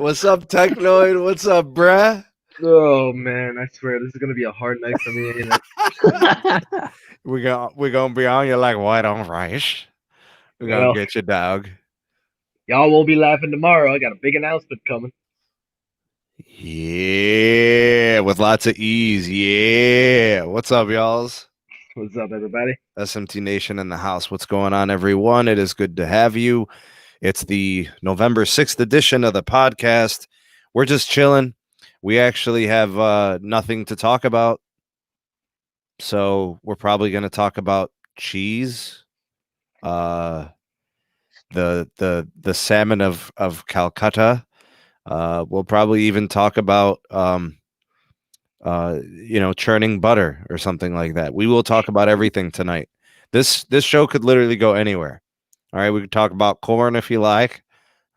What's up, Technoid? What's up, bruh? Oh man, I swear this is gonna be a hard night for me. You know? We're gonna be on you like white on rice. We're gonna Well, get you, dog. y'all won't be laughing tomorrow. I got a big announcement coming. Yeah, with lots of ease. Yeah. What's up, y'alls? What's up, everybody? SMT Nation in the house. What's going on, everyone? It is good to have you. It's the November 6th edition of the podcast. We're just chilling. We actually have nothing to talk about. So we're probably going to talk about cheese, the salmon of Calcutta. We'll probably even talk about churning butter or something like that. We will talk about everything tonight. This show could literally go anywhere. All right, we could talk about corn if you like.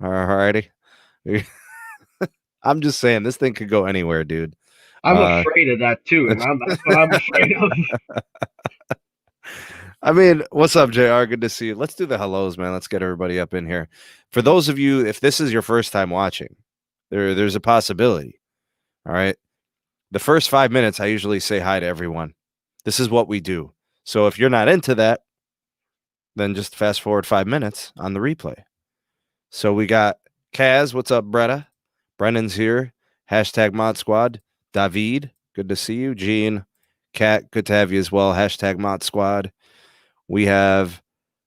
All righty. I'm just saying this thing could go anywhere, dude. I'm afraid of that too, and that's what I'm afraid of. I mean, what's up, JR? Good to see you. Let's do the hellos, man. Let's get everybody up in here. For those of you, if this is your first time watching, there's a possibility. All right. The first 5 minutes, I usually say hi to everyone. This is what we do. So if you're not into that, then just fast forward 5 minutes on the replay. So we got Kaz. What's up, Bretta? Brennan's here. Hashtag Mod Squad. David, good to see you. Gene, Kat, good to have you as well. Hashtag Mod Squad. We have,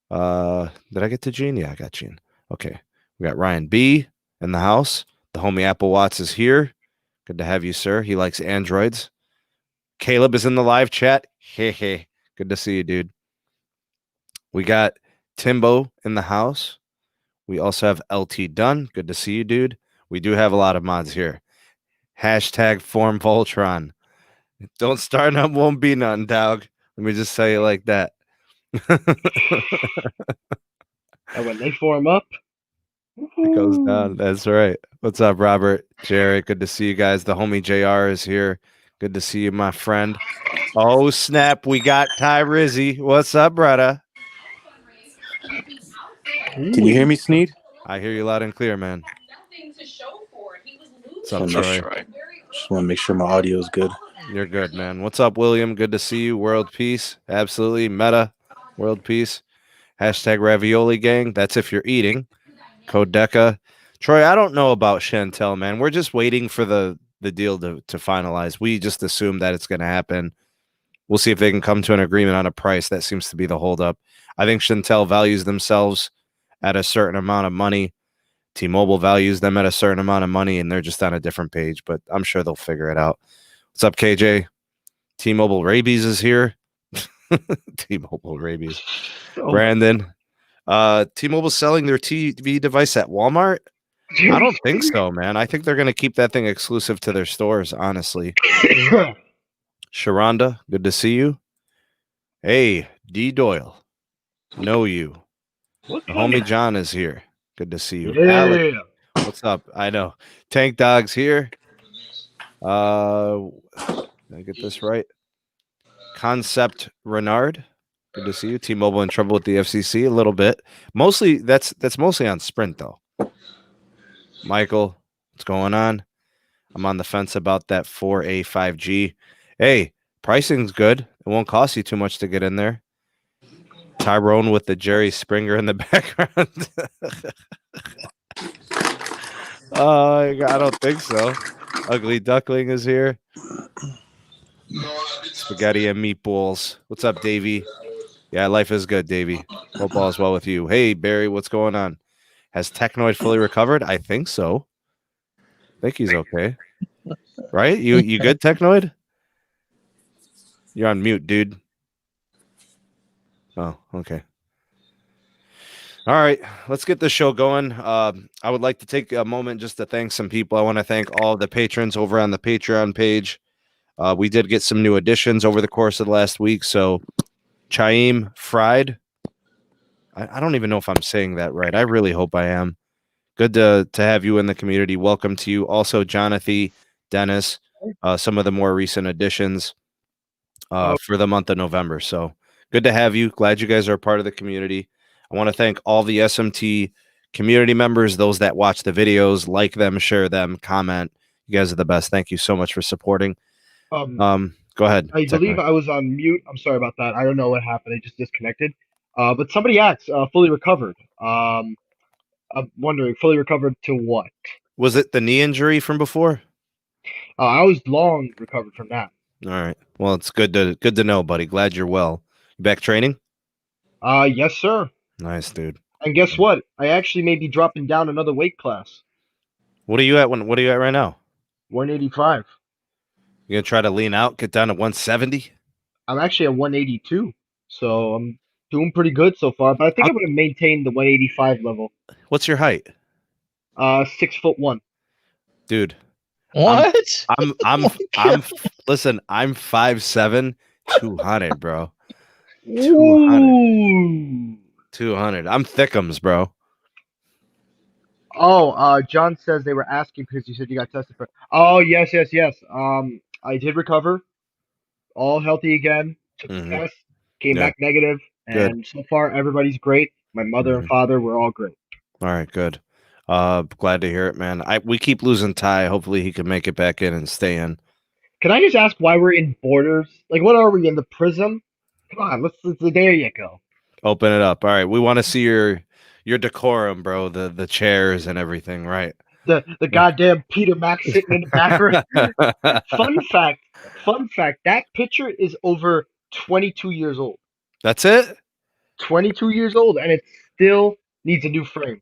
did I get to Gene? Yeah, I got Gene. Okay. We got Ryan B in the house. The homie Apple Watts is here. Good to have you, sir. He likes Androids. Caleb is in the live chat. Hey. Good to see you, dude. We got Timbo in the house. We also have LT Dunn. Good to see you, dude. We do have a lot of mods here. Hashtag Form Voltron. Don't start none, won't be none, dog. Let me just say it like that. And when they form up, it goes down. That's right. What's up, Robert? Jared, good to see you guys. The homie JR is here. Good to see you, my friend. Oh, snap. We got Ty Rizzy. What's up, brother? Can you hear me, Sneed? I hear you loud and clear, man. What's up, Troy? Just want to make sure my audio is good. You're good, man. What's up, William? Good to see you. World peace. Absolutely. Meta. World peace. Hashtag ravioli gang. That's if you're eating. Code Deca. Troy, I don't know about Chantel, man. We're just waiting for the deal to finalize. We just assume that it's going to happen. We'll see if they can come to an agreement on a price. That seems to be the holdup. I think Chantel values themselves at a certain amount of money. T-Mobile values them at a certain amount of money, and they're just on a different page, but I'm sure they'll figure it out. What's up, KJ? T-Mobile Rabies is here. T-Mobile Rabies. Brandon. T-Mobile's selling their TV device at Walmart? I don't think so, man. I think they're going to keep that thing exclusive to their stores, honestly. Sharonda, good to see you. Hey, D. Doyle. Know you. The homie John is here. Good to see you. Yeah. Alex, what's up? I know. Tank Dog's here. Did I get this right? Concept Renard. Good to see you. T-Mobile in trouble with the FCC a little bit. Mostly that's mostly on Sprint though. Michael, what's going on? I'm on the fence about that 4A 5G. Hey, pricing's good. It won't cost you too much to get in there. Tyrone with the Jerry Springer in the background. I don't think so. Ugly Duckling is here. Spaghetti and meatballs. What's up, Davey? Yeah, life is good, Davey. Hope all is well with you. Hey, Barry, what's going on? Has Technoid fully recovered? I think so. I think he's okay. Right? You good, Technoid? You're on mute, dude. Oh, okay. All right, let's get the show going. I would like to take a moment just to thank some people. I want to thank all the patrons over on the Patreon page. We did get some new additions over the course of the last week. So, Chaim Fried. I don't even know if I'm saying that right. I really hope I am. Good to have you in the community. Welcome to you. Also, Jonathan, Dennis, some of the more recent additions for the month of November. So good to have you. Glad you guys are a part of the community. I want to thank all the SMT Community members, those that watch the videos, like them, share them, comment. You guys are the best. Thank you so much for supporting. Go ahead. I believe I was on mute. I'm sorry about that. I don't know what happened. I just disconnected. But somebody asked, fully recovered. I'm wondering, fully recovered to what? Was it the knee injury from before? I was long recovered from that. All right. Well, it's good to know, buddy. Glad you're well. You back training? Yes, sir. Nice, dude. And guess what? I actually may be dropping down another weight class. What are you at right now? 185. You gonna try to lean out, get down to 170? I'm actually at 182, so I'm doing pretty good so far. But I think I'm gonna maintain the 185 level. What's your height? 6'1". Dude. What? Listen, I'm 5'7", 200, bro. 200. I'm thickums, bro. Oh, John says they were asking because you said you got tested for. Oh, yes. I did recover, all healthy again. Took the test, came back negative, and so far everybody's great. My mother and father were all great. All right, good. Glad to hear it, man. We keep losing Ty. Hopefully he can make it back in and stay in. Can I just ask why we're in Borders? Like, what are we in the Prism? Come on, let's there you go. Open it up. All right, we want to see your decorum, bro. The chairs and everything, right? The goddamn Peter Max sitting in the background. Fun fact. That picture is over 22 years old. That's it? 22 years old, and it still needs a new frame.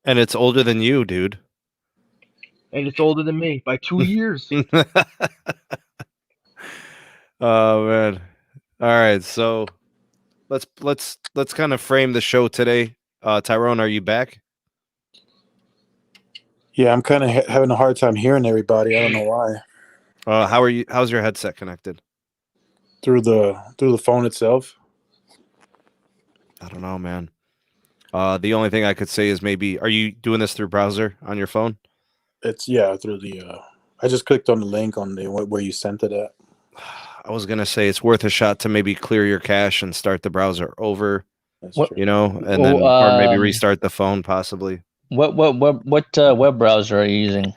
And it's older than you, dude. And it's older than me by 2 years. Oh man. All right, so let's kind of frame the show today. Tyrone, are you back? Yeah, I'm kind of having a hard time hearing everybody. I don't know why. How are you? How's your headset connected? Through the phone itself. I don't know, man. The only thing I could say is maybe, are you doing this through browser on your phone? It's through the. I just clicked on the link on the where you sent it at. I was gonna say it's worth a shot to maybe clear your cache and start the browser over. That's true. You know, and then or maybe restart the phone possibly. What web browser are you using?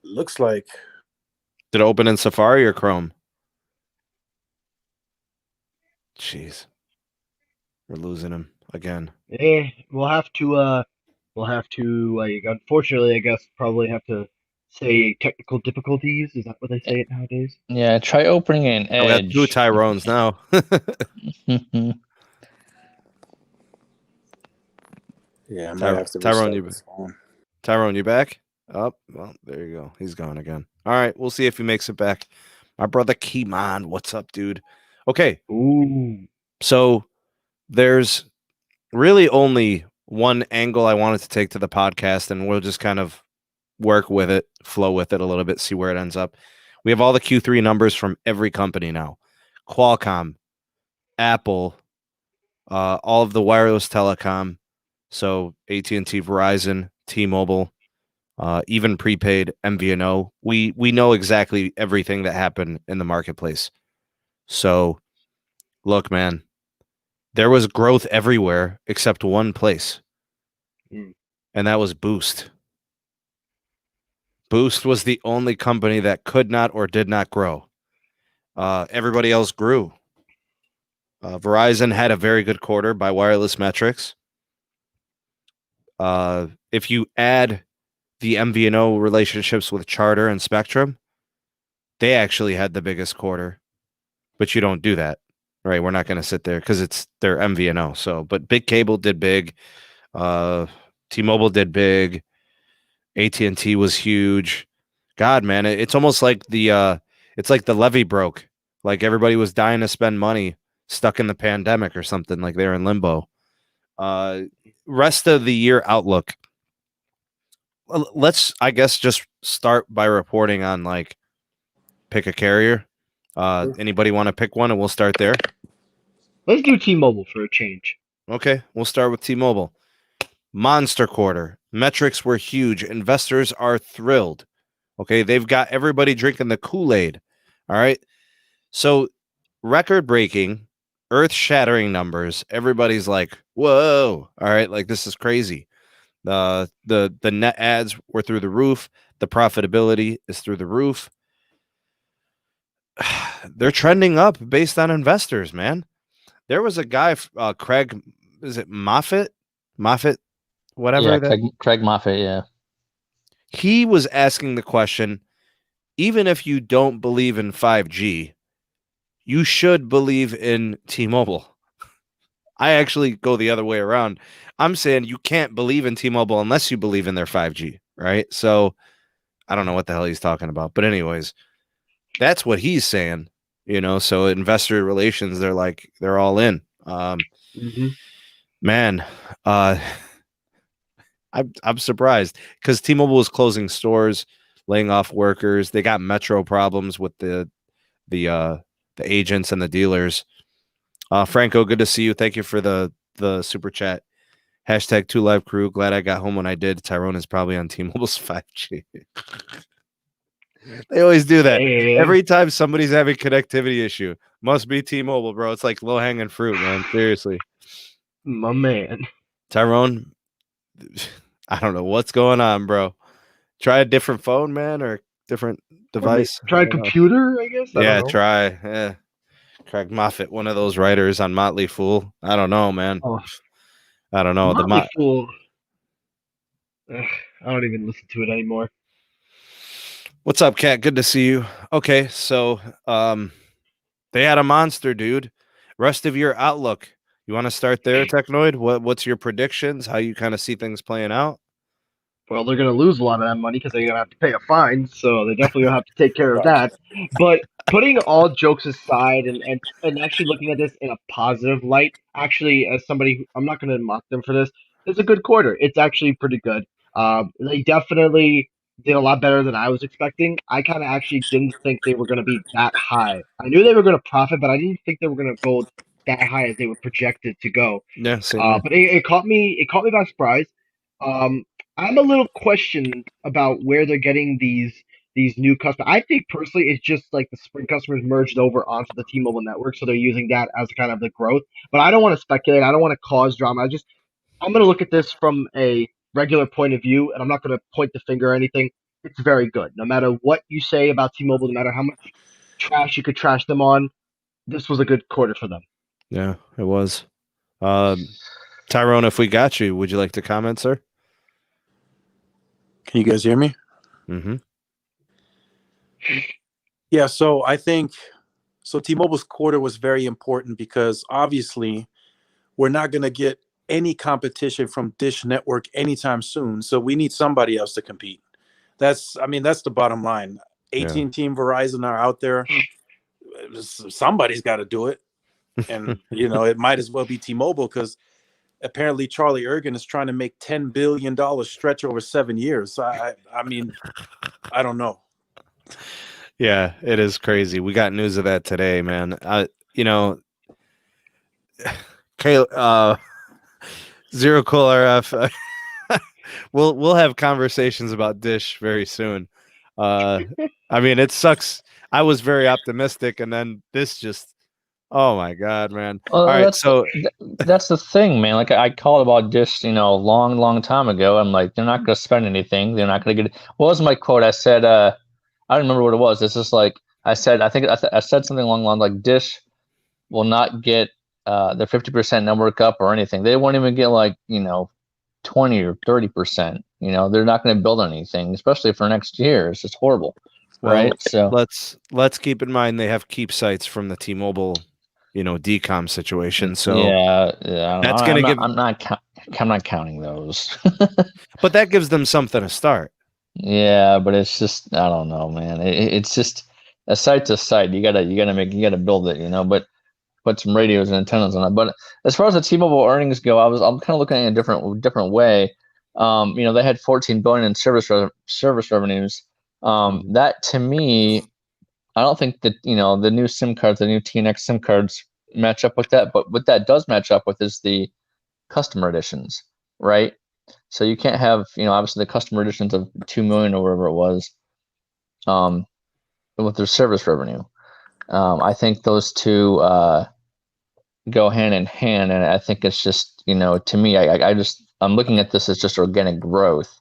Looks like. Did it open in Safari or Chrome? Jeez, we're losing him again. Yeah, we'll have to like, unfortunately, I guess probably have to say technical difficulties. Is that what they say it nowadays? Yeah, try opening an Edge. We have two Tyrones now. Yeah, I might have to Tyrone, you back? Oh, well, there you go. He's gone again. All right, we'll see if he makes it back. My brother Kimon, what's up, dude? Okay. Ooh. So there's really only one angle I wanted to take to the podcast, and we'll just kind of work with it, flow with it a little bit, see where it ends up. We have all the Q3 numbers from every company now. Qualcomm, Apple, all of the wireless telecom. So AT&T, Verizon, T-Mobile, even prepaid MVNO. We know exactly everything that happened in the marketplace. So look, man, there was growth everywhere except one place. And that was Boost. Boost was the only company that could not or did not grow. Everybody else grew. Verizon had a very good quarter by wireless metrics. If you add the MVNO relationships with Charter and Spectrum, they actually had the biggest quarter. But you don't do that, right? We're not going to sit there because it's their MVNO. So, but Big Cable did big. T-Mobile did big. AT&T was huge. God, man, it's almost like the levee broke. Like everybody was dying to spend money, stuck in the pandemic or something. Like they're in limbo. Rest of the year outlook. Let's, I guess, just start by reporting on like pick a carrier. Anybody want to pick one, and we'll start there. Let's do T-Mobile for a change. Okay, we'll start with T-Mobile. Monster quarter. Metrics were huge. Investors are thrilled. Okay, they've got everybody drinking the Kool-Aid. All right. So record breaking earth-shattering numbers. Everybody's like, "Whoa!" All right, like this is crazy. The net ads were through the roof. The profitability is through the roof. They're trending up based on investors, man. There was a guy, Craig, is it Moffat? Moffat, whatever. Yeah, Craig Moffat, yeah. He was asking the question, even if you don't believe in 5G, you should believe in T-Mobile. I actually go the other way around. I'm saying you can't believe in T-Mobile unless you believe in their 5G, right? So I don't know what the hell he's talking about. But anyways, that's what he's saying, so investor relations, they're all in. Man, I'm surprised because T-Mobile is closing stores, laying off workers. They got metro problems with the agents and the dealers. Franco, good to see you. Thank you for the super chat. Hashtag 2Live Crew. Glad I got home when I did. Tyrone is probably on T-Mobile's 5G. They always do that. Hey. Every time somebody's having connectivity issue, must be T-Mobile, bro. It's like low-hanging fruit, man. Seriously. My man. Tyrone, I don't know what's going on, bro. Try a different phone, man, or different device. Try a computer, I guess. Try. Yeah. Craig Moffat, one of those writers on Motley Fool. I don't know, man. Oh. I don't know. Motley Fool. I don't even listen to it anymore. What's up, Kat? Good to see you. Okay, so they had a monster, dude. Rest of your outlook. You want to start there, Technoid? What's your predictions? How you kind of see things playing out? Well, they're going to lose a lot of that money because they're going to have to pay a fine, so they definitely will have to take care of that. But putting all jokes aside and actually looking at this in a positive light, actually, as somebody, I'm not going to mock them for this, it's a good quarter. It's actually pretty good. They definitely did a lot better than I was expecting. I kind of actually didn't think they were going to be that high. I knew they were going to profit, but I didn't think they were going to go that high as they were projected to go. Yeah, same. But it caught me. It caught me by surprise. I'm a little questioned about where they're getting these new customers. I think personally, it's just like the Sprint customers merged over onto the T-Mobile network, so they're using that as kind of the growth. But I don't want to speculate. I don't want to cause drama. I'm going to look at this from a regular point of view, and I'm not going to point the finger or anything. It's very good. No matter what you say about T-Mobile, no matter how much trash you could trash them on, this was a good quarter for them. Yeah, it was. Tyrone, if we got you, would you like to comment, sir? Can you guys hear me? Mm-hmm. Yeah, so I think T-Mobile's quarter was very important because obviously we're not going to get any competition from Dish Network anytime soon. So we need somebody else to compete. That's the bottom line. AT&T and Verizon are out there. Somebody's got to do it. And, it might as well be T-Mobile because apparently Charlie Ergen is trying to make $10 billion stretch over 7 years. I don't know. Yeah, it is crazy. We got news of that today, man. Zero Cool RF. We'll have conversations about Dish very soon. It sucks. I was very optimistic, and then this just. Oh my God, man! Well, all right, that's the thing, man. Like I called about Dish, a long time ago. I'm like, they're not going to spend anything. They're not going to get. What was my quote? I said, I don't remember what it was. It's just like I said. I think I said something along the lines like Dish will not get their 50% network up or anything. They won't even get 20 or 30%. They're not going to build anything, especially for next year. It's just horrible, right? So let's keep in mind they have keep sites from the T-Mobile. DCOM situation. So that's going to give. I'm not counting those. But that gives them something to start. Yeah, but it's just I don't know, man. It's just a site to site. You gotta build it, But put some radios and antennas on it. But as far as the T-Mobile earnings go, I'm kind of looking at it a different way. They had $14 billion in service revenues. That to me. I don't think that the new SIM cards, the new TNX SIM cards match up with that. But what that does match up with is the customer additions, right? So you can't have obviously the customer additions of 2 million or whatever it was, with their service revenue. I think those two go hand in hand, and I think it's just, to me, I'm looking at this as just organic growth.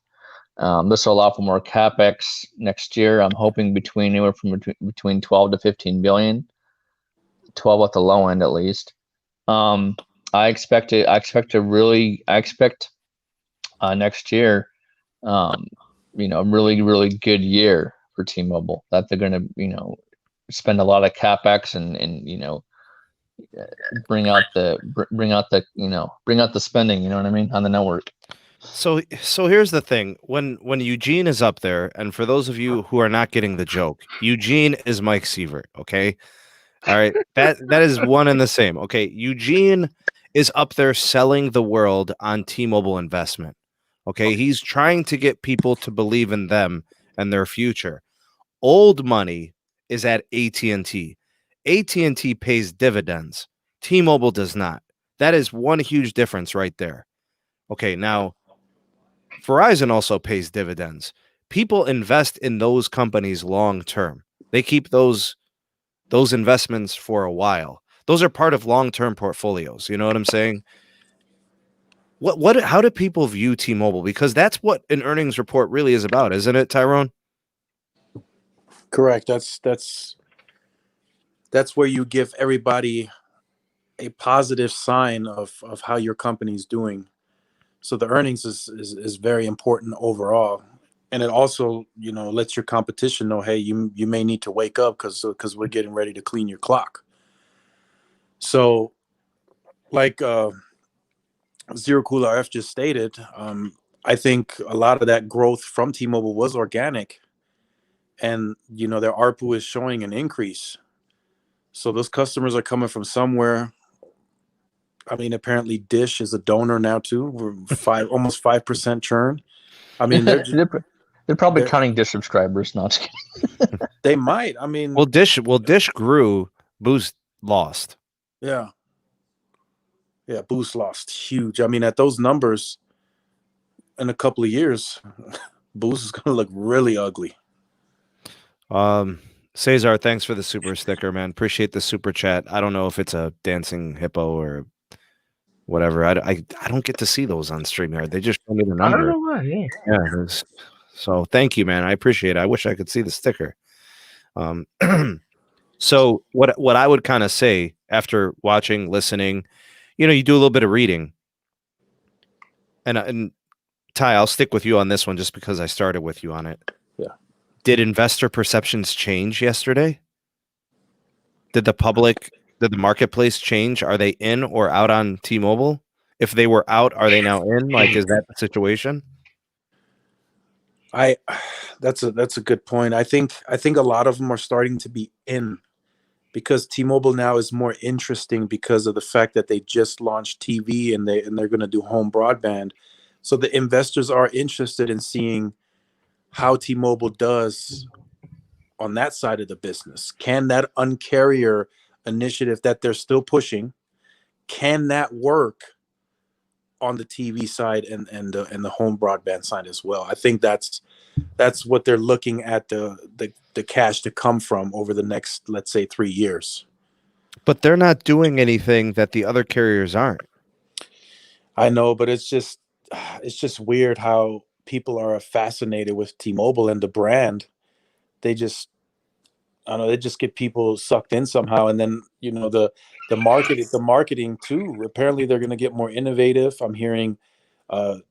This will allow for more capex next year. I'm hoping anywhere from between 12 to 15 billion, 12 at the low end at least. I expect next year, a really, really good year for T-Mobile, that they're going to, spend a lot of capex and bring out the spending, you know what I mean, on the network. So here's the thing. When Eugene is up there, and for those of you who are not getting the joke, Eugene is Mike Sievert, okay? All right. That is one and the same. Okay. Eugene is up there selling the world on T-Mobile investment. Okay. He's trying to get people to believe in them and their future. Old money is at AT&T. AT&T pays dividends. T-Mobile does not. That is one huge difference right there. Okay. Now, Verizon also pays dividends. People invest in those companies long term. They keep those investments for a while. Those are part of long-term portfolios. You know what I'm saying? How do people view T-Mobile? Because that's what an earnings report really is about, isn't it, Tyrone? Correct. That's where you give everybody a positive sign of how your company's doing. So the earnings is very important overall. And it also, lets your competition know, hey, you may need to wake up because we're getting ready to clean your clock. So, like Zero Cool RF just stated, I think a lot of that growth from T-Mobile was organic, and their ARPU is showing an increase. So those customers are coming from somewhere. I mean, apparently Dish is a donor now too. We're almost 5% churn. I mean, they're probably counting Dish subscribers, not. They might. I mean, Dish grew, Boost lost. Yeah, Boost lost huge. I mean, at those numbers, in a couple of years, Boost is gonna look really ugly. Cesar, thanks for the super sticker, man. Appreciate the super chat. I don't know if it's a dancing hippo or whatever. I don't get to see those on StreamYard. They just show me the number. I don't know why. Yeah. So thank you, man. I appreciate it. I wish I could see the sticker. So what I would kind of say after watching, listening, you do a little bit of reading. And Ty, I'll stick with you on this one just because I started with you on it. Yeah. Did investor perceptions change yesterday? Did the marketplace change? Are they in or out on T-Mobile? If they were out, are they now in? Like, is that the situation? That's a good point. I think a lot of them are starting to be in, because T-Mobile now is more interesting because of the fact that they just launched TV and they're going to do home broadband. So the investors are interested in seeing how T-Mobile does on that side of the business. Can that Un-carrier initiative that they're still pushing, can that work on the TV side and the home broadband side as well? I think that's what they're looking at the cash to come from over the next, let's say, 3 years. But they're not doing anything that the other carriers aren't. I know, but it's just weird how people are fascinated with T-Mobile and the brand. They just get people sucked in somehow. And then, the marketing too. Apparently they're going to get more innovative. I'm hearing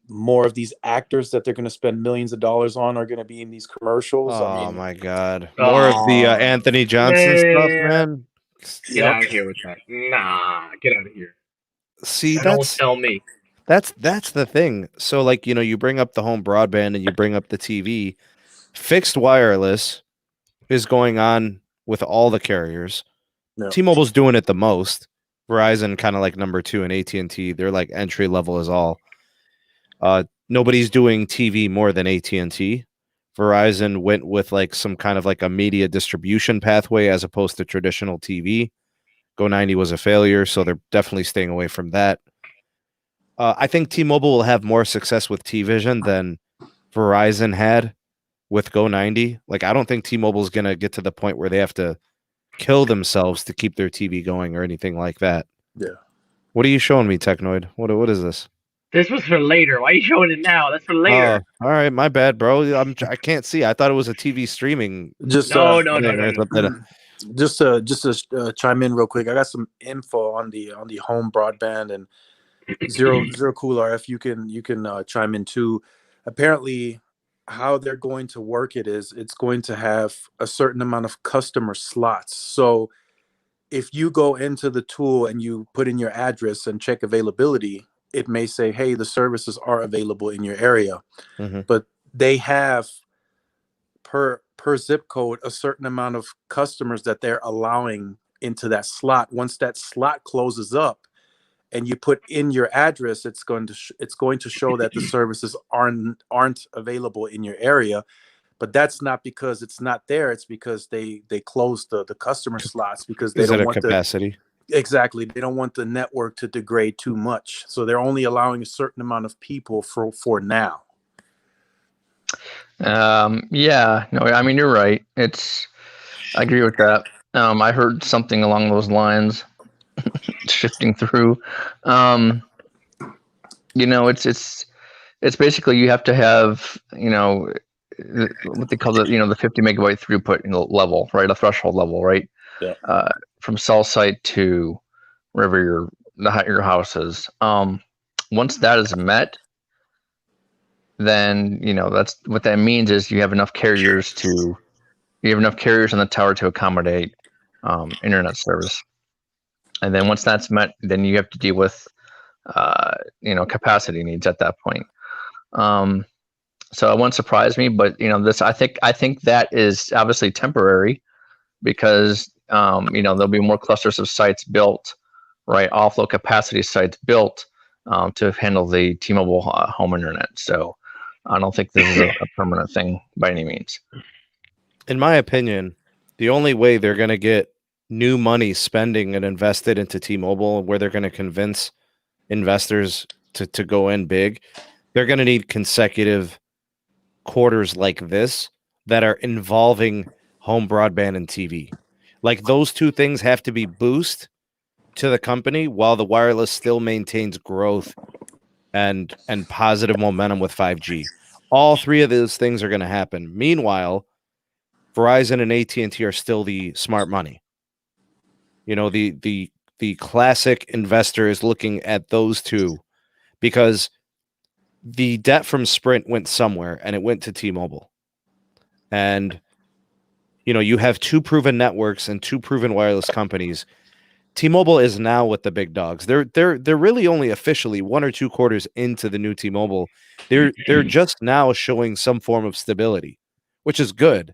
more of these actors that they're going to spend millions of dollars on are going to be in these commercials. Oh, my God. More of the Anthony Johnson stuff, man. Get out of here with that. Nah, get out of here. See, don't tell me. That's the thing. So, like, you bring up the home broadband and you bring up the TV. Fixed wireless is going on with all the carriers. No. T-Mobile's doing it the most. Verizon kind of like number 2, and AT&T, they're like entry level as all. Nobody's doing TV more than AT&T. Verizon went with like some kind of like a media distribution pathway as opposed to traditional TV. Go90 was a failure, so they're definitely staying away from that. I think T-Mobile will have more success with T-Vision than Verizon had with Go90. Like, I don't think T-Mobile is going to get to the point where they have to kill themselves to keep their TV going or anything like that. Yeah. What are you showing me, Technoid? What is this? This was for later. Why are you showing it now? That's for later. Oh, all right, my bad, bro. I can't see. I thought it was a TV streaming. Just No. just to chime in real quick. I got some info on the home broadband and zero cool RF. You can chime in too. Apparently, how they're going to work it is it's going to have a certain amount of customer slots. So if you go into the tool and you put in your address and check availability, it may say, hey, the services are available in your area. Mm-hmm. But they have per zip code a certain amount of customers that they're allowing into that slot. Once that slot closes up and you put in your address, it's going to show that the services aren't available in your area. But that's not because it's not there. It's because they closed the customer slots because they don't want capacity. Exactly. They don't want the network to degrade too much. So they're only allowing a certain amount of people for now. Yeah, no, I mean, you're right. I agree with that. I heard something along those lines shifting through. It's basically you have to have, what they call the 50 megabyte throughput level, right? A threshold level, right? Yeah. From cell site to wherever your house is. Once that is met, then that's what that means is you have enough carriers on the tower to accommodate internet service. And then once that's met, then you have to deal with capacity needs at that point. So it won't surprise me, but I think that is obviously temporary because there'll be more clusters of sites built, right? Offload capacity sites built to handle the T-Mobile home internet. So I don't think this is a permanent thing by any means. In my opinion, the only way they're going to get new money spending and invested into T-Mobile, where they're going to convince investors to go in big, they're going to need consecutive quarters like this that are involving home broadband and TV. Like those two things have to be boost to the company while the wireless still maintains growth and positive momentum with 5G. All three of those things are going to happen. Meanwhile, Verizon and AT&T are still the smart money. The classic investor is looking at those two because the debt from Sprint went somewhere and it went to T-Mobile. And you have two proven networks and two proven wireless companies. T-Mobile is now with the big dogs. They're really only officially 1 or 2 quarters into the new T-Mobile. They're just now showing some form of stability, which is good.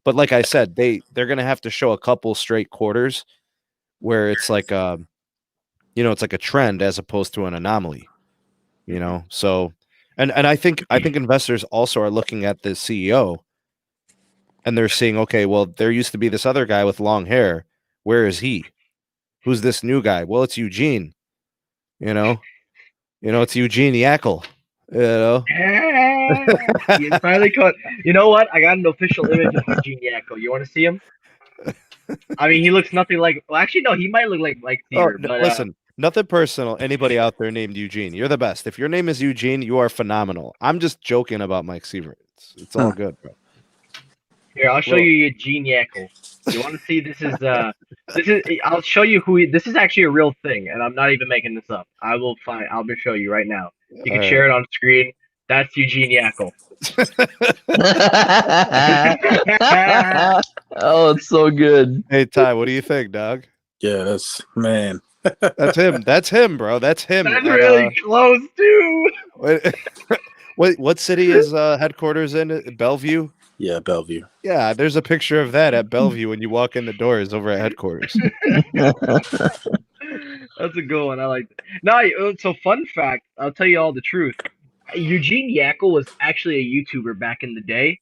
But like I said, they're going to have to show a couple straight quarters where it's like it's like a trend as opposed to an anomaly. So and I think investors also are looking at the CEO and they're seeing, okay, well, there used to be this other guy with long hair. Where is he? Who's this new guy? Well, it's Eugene. It's Eugene Yackle. You finally caught. You know what? I got an official image of Eugene Yackle. You want to see him? I mean, he looks nothing like. Well, actually, no. He might look like Cesar. But listen, nothing personal. Anybody out there named Eugene, you're the best. If your name is Eugene, you are phenomenal. I'm just joking about Mike Cesar. It's all good, bro. Here, I'll show you Eugene Yackle. You want to see? This is. I'll show you who. This is actually a real thing, and I'm not even making this up. I'll show you right now. You can share it on screen. That's Eugene Yackle. Oh, it's so good. Hey, Ty, what do you think, dog? Yeah, that's man. That's him. That's him, bro. That's him. That's really close too. What city is headquarters in? Bellevue? Yeah, Bellevue. Yeah, there's a picture of that at Bellevue when you walk in the doors over at headquarters. That's a good one. I like that. No, so fun fact, I'll tell you all the truth. Eugene Yackle was actually a YouTuber back in the day.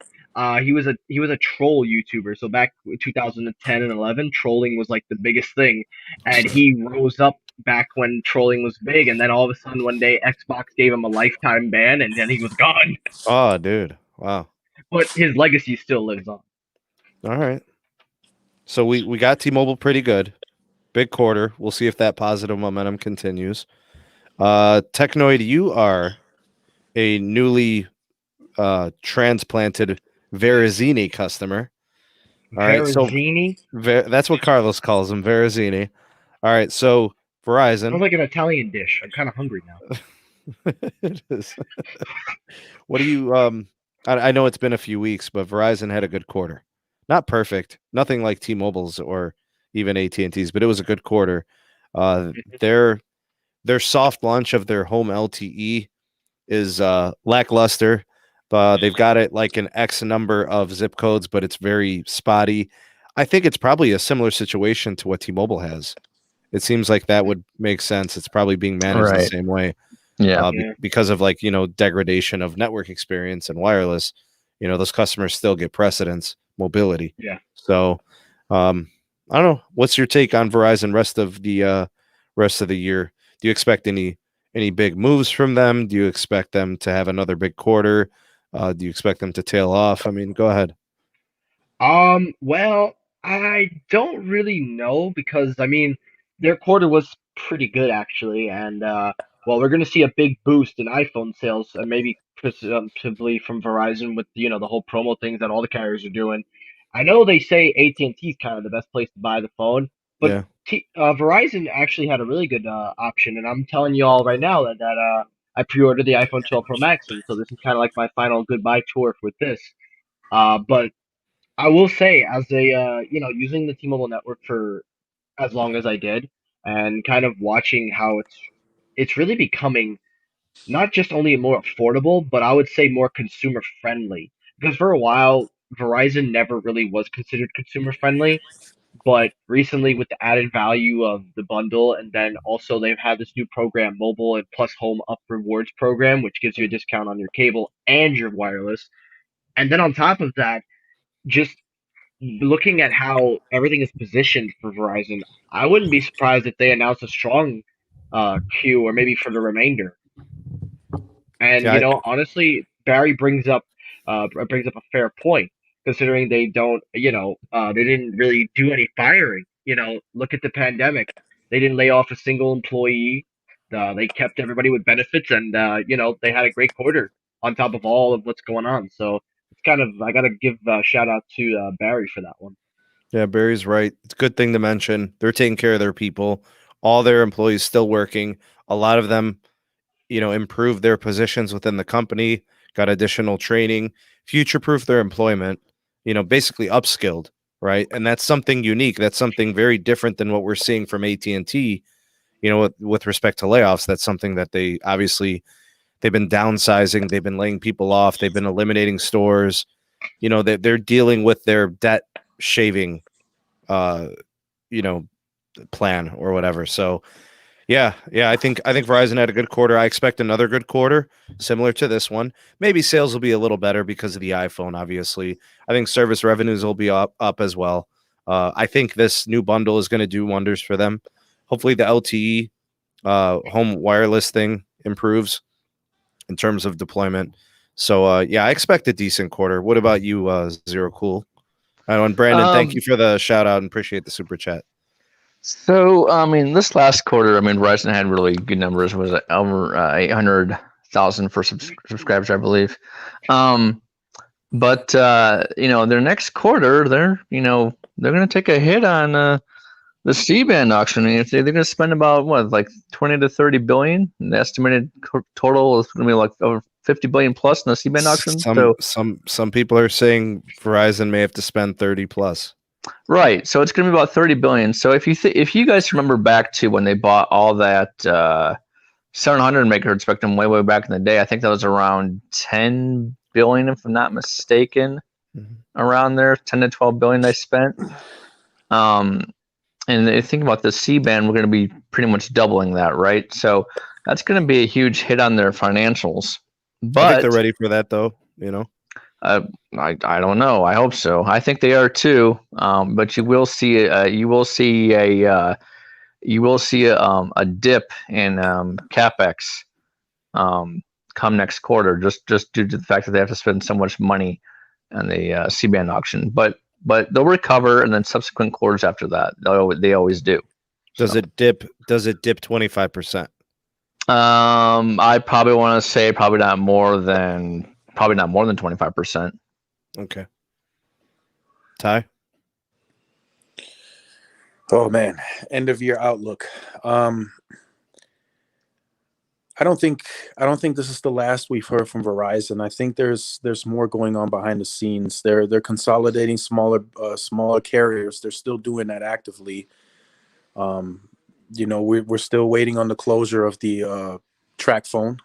He was a troll YouTuber. So back in 2010 and 11, trolling was like the biggest thing, and he rose up back when trolling was big. And then all of a sudden, one day, Xbox gave him a lifetime ban, and then he was gone. Oh, dude! Wow. But his legacy still lives on. All right. So we got T-Mobile pretty good. big quarter. We'll see if that positive momentum continues. Technoid, you are a newly transplanted Verizini customer. All right, so that's what Carlos calls him, Verizini. All right, so Verizon. Sounds like an Italian dish. I'm kind of hungry now. It is. What do you I know it's been a few weeks, but Verizon had a good quarter. Not perfect, nothing like T-Mobile's or even AT&T's, but it was a good quarter. Their soft launch of their home LTE is lackluster. They've got it like an X number of zip codes, but it's very spotty. I think it's probably a similar situation to what T-Mobile has. It seems like that would make sense. It's probably being managed the same way. Yeah. Because of like, degradation of network experience and wireless, those customers still get precedence, mobility. Yeah. So, I don't know. What's your take on Verizon rest of the year? Do you expect any big moves from them? Do you expect them to have another big quarter? Do you expect them to tail off? I mean, go ahead. Well, I don't really know because their quarter was pretty good actually, and well, we're gonna see a big boost in iPhone sales, and maybe presumptively from Verizon with the whole promo things that all the carriers are doing. I know they say AT&T is kind of the best place to buy the phone, but Yeah. Verizon actually had a really good option, and I'm telling you all right now that I pre-ordered the iPhone 12 Pro Max, and so this is kind of like my final goodbye tour with this. But I will say, as a using the T-Mobile network for as long as I did, and kind of watching how it's really becoming not just only more affordable, but I would say more consumer friendly. Because for a while, Verizon never really was considered consumer friendly, but recently with the added value of the bundle, and then also they've had this new program, Mobile and Plus Home Up Rewards program, which gives you a discount on your cable and your wireless. And then on top of that, just looking at how everything is positioned for Verizon, I wouldn't be surprised if they announce a strong queue or maybe for the remainder. And Yeah, honestly, Barry brings up a fair point considering they don't, they didn't really do any firing. Look at the pandemic; they didn't lay off a single employee. They kept everybody with benefits, and they had a great quarter on top of all of what's going on. So it's kind of I got to give a shout out to Barry for that one. Yeah, Barry's right. It's a good thing to mention. They're taking care of their people. All their employees still working. A lot of them, improved their positions within the company, got additional training, future-proof their employment, basically upskilled, right? And that's something unique. That's something very different than what we're seeing from AT&T, with respect to layoffs. That's something that they've been downsizing. They've been laying people off. They've been eliminating stores. They're dealing with their debt shaving plan or whatever. So yeah, I think Verizon had a good quarter. I expect another good quarter similar to this one. Maybe sales will be a little better because of the iPhone, obviously. I think service revenues will be up as well. I think this new bundle is going to do wonders for them. Hopefully the LTE home wireless thing improves in terms of deployment. So I expect a decent quarter. What about you, Zero Cool? And Brandon, thank you for the shout out and appreciate the super chat. So, this last quarter, Verizon had really good numbers. Was it over 800,000 for subscribers, I believe. But their next quarter, they're going to take a hit on the C-band auction. If they're going to spend about 20 to 30 billion, and the estimated total is going to be like over 50 billion plus in the C-band auction. Some people are saying Verizon may have to spend 30 plus. Right, so it's going to be about 30 billion. So if you guys remember back to when they bought all that 700 megahertz spectrum way back in the day, I think that was around 10 billion, if I'm not mistaken, around there, 10 to 12 billion they spent. And they think about the C-band, we're going to be pretty much doubling that, right? So that's going to be a huge hit on their financials. But I think they're ready for that, though. I don't know. I hope so. I think they are too. But you will see a dip in capex come next quarter, just due to the fact that they have to spend so much money on the C-band auction. But they'll recover, and then subsequent quarters after that, they always do. Does it dip 25%? I probably want to say probably not more than 25%. Okay. Ty? Oh man, end of year outlook. I don't think this is the last we've heard from Verizon. I think there's more going on behind the scenes. They're consolidating smaller carriers. They're still doing that actively. We're still waiting on the closure of the track phone.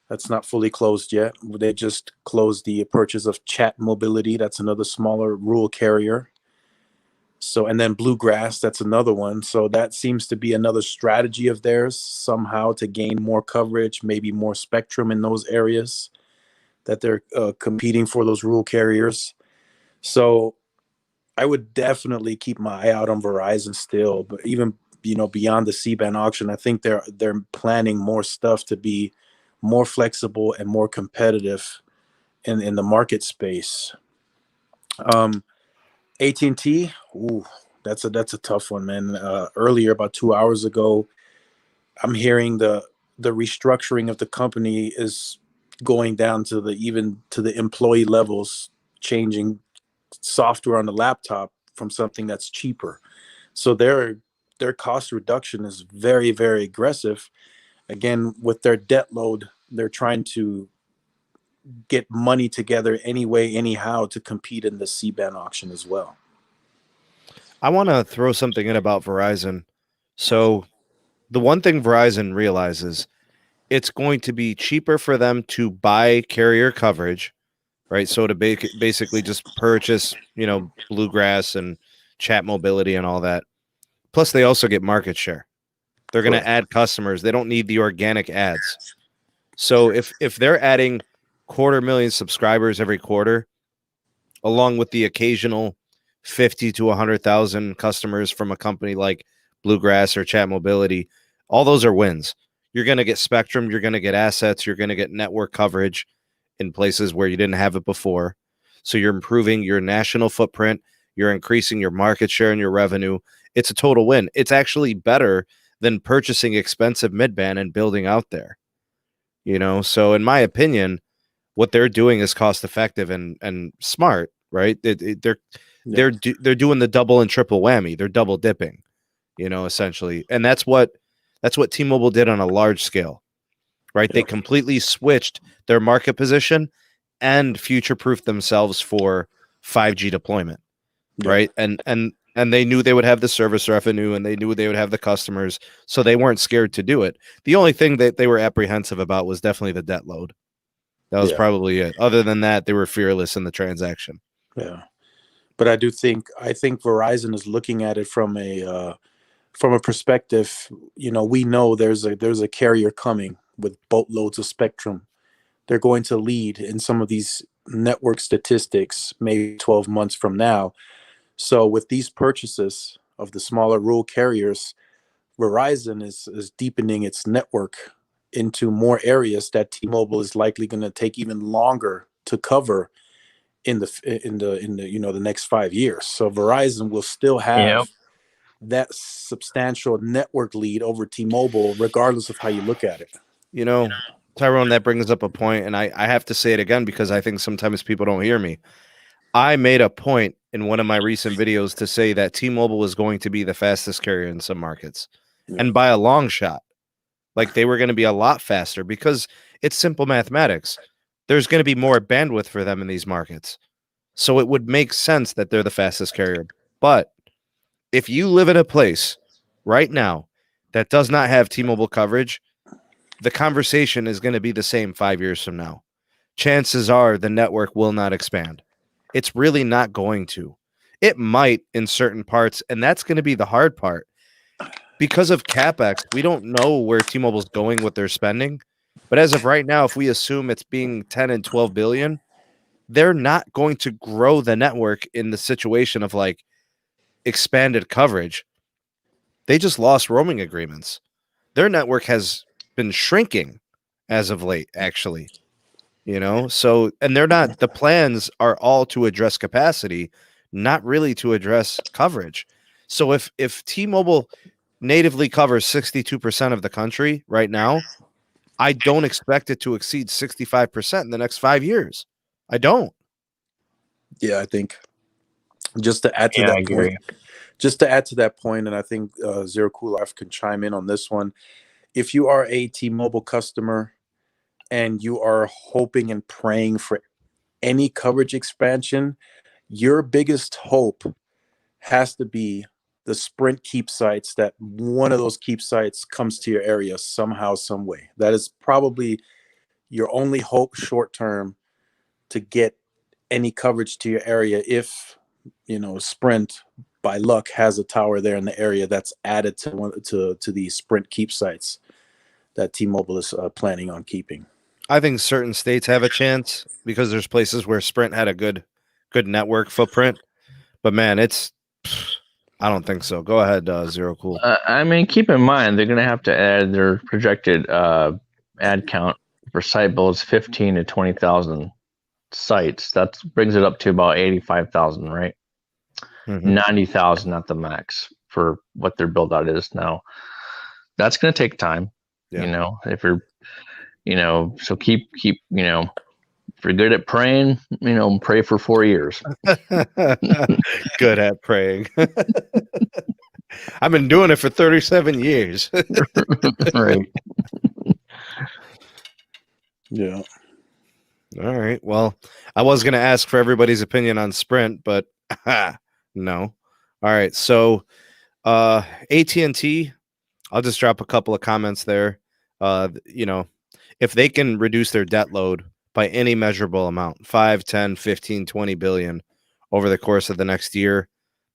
That's not fully closed yet. They just closed the purchase of Chat Mobility. That's another smaller rural carrier. So, and then Bluegrass, that's another one. So that seems to be another strategy of theirs somehow to gain more coverage, maybe more spectrum in those areas that they're competing for those rural carriers. So I would definitely keep my eye out on Verizon still, but even, beyond the C-band auction, I think they're planning more stuff to be more flexible and more competitive in the market space. AT&T, that's a tough one, man. Earlier, about 2 hours ago, I'm hearing the restructuring of the company is going down to the employee levels, changing software on the laptop from something that's cheaper. So their cost reduction is very, very aggressive. Again, with their debt load, they're trying to get money together anyway, anyhow, to compete in the C-band auction as well. I want to throw something in about Verizon. So the one thing Verizon realizes, it's going to be cheaper for them to buy carrier coverage, right? So to basically just purchase, Bluegrass and Chat Mobility and all that. Plus, they also get market share. They're going to add customers. They don't need the organic ads. So if they're adding 250,000 subscribers every quarter, along with the occasional 50 to 100,000 customers from a company like Bluegrass or Chat Mobility, all those are wins. You're going to get spectrum. You're going to get assets. You're going to get network coverage in places where you didn't have it before. So you're improving your national footprint. You're increasing your market share and your revenue. It's a total win. It's actually better than purchasing expensive midband and building out there. So in my opinion, what they're doing is cost effective and smart, right? They're doing the double and triple whammy. They're double dipping, essentially. And that's what T-Mobile did on a large scale, right? They completely switched their market position and future-proofed themselves for 5G deployment, right? And they knew they would have the service revenue, and they knew they would have the customers, so they weren't scared to do it. The only thing that they were apprehensive about was definitely the debt load. That was probably it. Other than that, they were fearless in the transaction. Yeah, but I think Verizon is looking at it from a perspective. We know there's a carrier coming with boatloads of spectrum. They're going to lead in some of these network statistics maybe 12 months from now. So with these purchases of the smaller rural carriers, Verizon is deepening its network into more areas that T-Mobile is likely going to take even longer to cover in the next 5 years. So Verizon will still have that substantial network lead over T-Mobile, regardless of how you look at it. Tyrone, that brings up a point, and I have to say it again because I think sometimes people don't hear me. I made a point in one of my recent videos to say that T-Mobile is going to be the fastest carrier in some markets, and by a long shot. Like, they were going to be a lot faster because it's simple mathematics. There's going to be more bandwidth for them in these markets. So it would make sense that they're the fastest carrier. But if you live in a place right now that does not have T-Mobile coverage, the conversation is going to be the same 5 years from now. Chances are the network will not expand. It's really not going to. It might in certain parts, and that's going to be the hard part. Because of CapEx, we don't know where T-Mobile's going with their spending. But as of right now, if we assume it's being 10 and 12 billion, they're not going to grow the network in the situation of like expanded coverage. They just lost roaming agreements. Their network has been shrinking as of late, actually. So, and they're not, the plans are all to address capacity, not really to address coverage. So if T-Mobile natively covers 62% of the country right now. I don't expect it to exceed 65% in the next 5 years. I don't. Yeah, I think just to add to Yeah, I that agree. point, just to add to that point, and I think Zero Cool Life can chime in on this one. If you are a T-Mobile customer and you are hoping and praying for any coverage expansion, your biggest hope has to be the Sprint keep sites, that one of those keep sites comes to your area somehow, some way. That is probably your only hope short term to get any coverage to your area if, Sprint by luck has a tower there in the area that's added to the Sprint keep sites that T-Mobile is planning on keeping. I think certain states have a chance because there's places where Sprint had a good network footprint. But man, I don't think so. Go ahead, Zero Cool. I mean, keep in mind they're going to have to add their projected ad count for site builds 15 to 20,000 sites. That brings it up to about 85,000, right? 90,000 at the max for what their build out is now. That's going to take time. Yeah. If you're, so keep, if you're good at praying, pray for 4 years. Good at praying. I've been doing it for 37 years. Right. Yeah. All right. Well, I was going to ask for everybody's opinion on Sprint, but no. All right. So AT&T, I'll just drop a couple of comments there. If they can reduce their debt load by any measurable amount, 5, 10, 15, 20 billion over the course of the next year,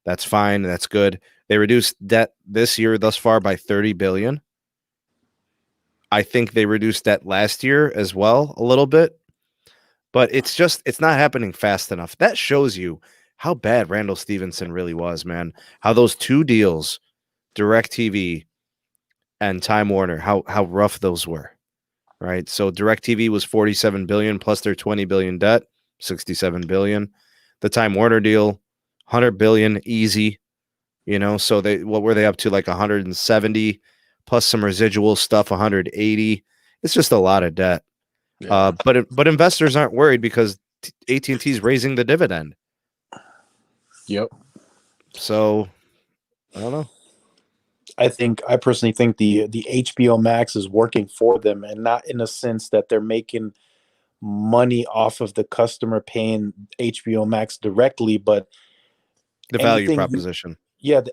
that's fine. That's good. They reduced debt this year thus far by 30 billion. I think they reduced debt last year as well a little bit, but it's not happening fast enough. That shows you how bad Randall Stevenson really was, man. How those two deals, DirecTV and Time Warner, how rough those were, right? So DirecTV was 47 billion plus their 20 billion debt, 67 billion. The Time Warner deal, 100 billion easy, so what were they up to, like 170 plus some residual stuff, 180. It's just a lot of debt. Yeah. But investors aren't worried because AT&T is raising the dividend. Yep. So I don't know. I personally think the HBO Max is working for them, and not in a sense that they're making money off of the customer paying HBO Max directly, but the value proposition.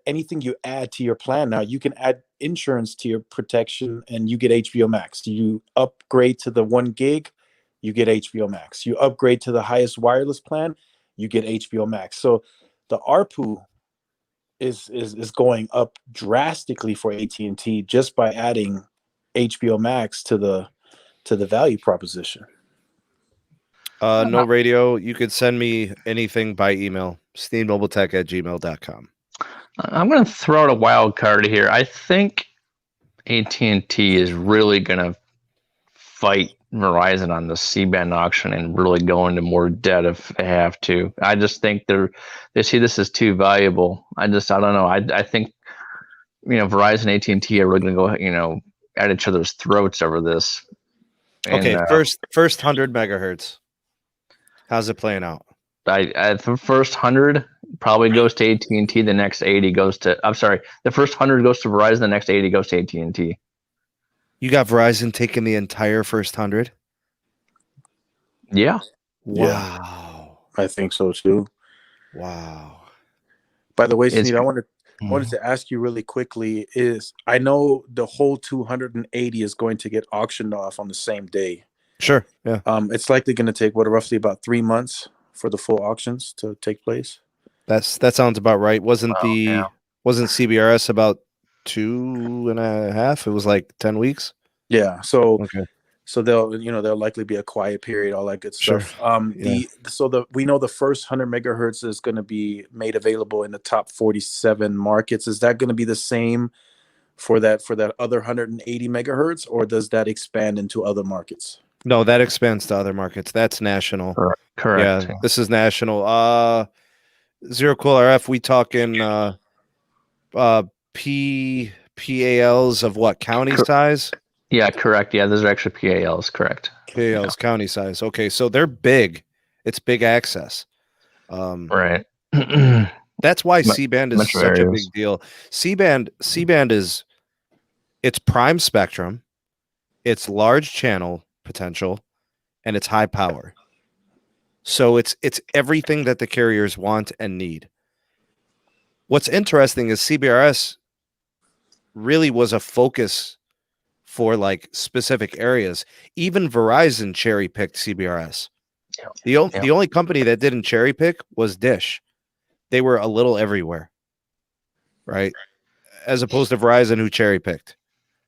Anything you add to your plan now, you can add insurance to your protection and you get HBO Max. You upgrade to the 1 gig, you get HBO Max. You upgrade to the highest wireless plan, you get HBO Max. So the ARPU is going up drastically for AT&T just by adding HBO Max to the value proposition. No radio. You could send me anything by email, sneedmobiletech@gmail.com. I'm going to throw out a wild card here. I think AT&T is really going to fight Verizon on the C-band auction and really go into more debt if they have to. I just think they see this as too valuable. I don't know. I think Verizon and AT&T are really going to go at each other's throats over this. Okay, first 100 megahertz. How's it playing out? The first 100 probably goes to AT&T. The next 80 goes to. I'm sorry. The first 100 goes to Verizon. The next 80 goes to AT&T. You got Verizon taking the entire first 100? Yeah. Wow. Yeah, I think so too. Wow. By the way, Sneed, I wanted to ask you really quickly. I know the whole 280 is going to get auctioned off on the same day. Sure. Yeah. It's likely going to take roughly about 3 months for the full auctions to take place. That sounds about right. Wasn't CBRS about 2.5? It was like 10 weeks. Yeah. So there'll likely be a quiet period, all that good stuff. Sure. We know the first 100 megahertz is going to be made available in the top 47 markets. Is that going to be the same for that other 180 megahertz, or does that expand into other markets? No, that expands to other markets. That's national. Correct. Yeah, this is national. Zero Cool RF, we talking PALs of what, county size? Yeah, correct. Yeah, those are actually PALs, correct. PALs, county size. Okay, so they're big. It's big access. Right. That's why C-band is Metro such a areas. big deal. C-band is it's prime spectrum, it's large channel potential, and it's high power. So it's everything that the carriers want and need. What's interesting is CBRS really was a focus for like specific areas. Even Verizon cherry picked CBRS. The only company that didn't cherry pick was Dish. They were a little everywhere, right? As opposed to Verizon, who cherry picked.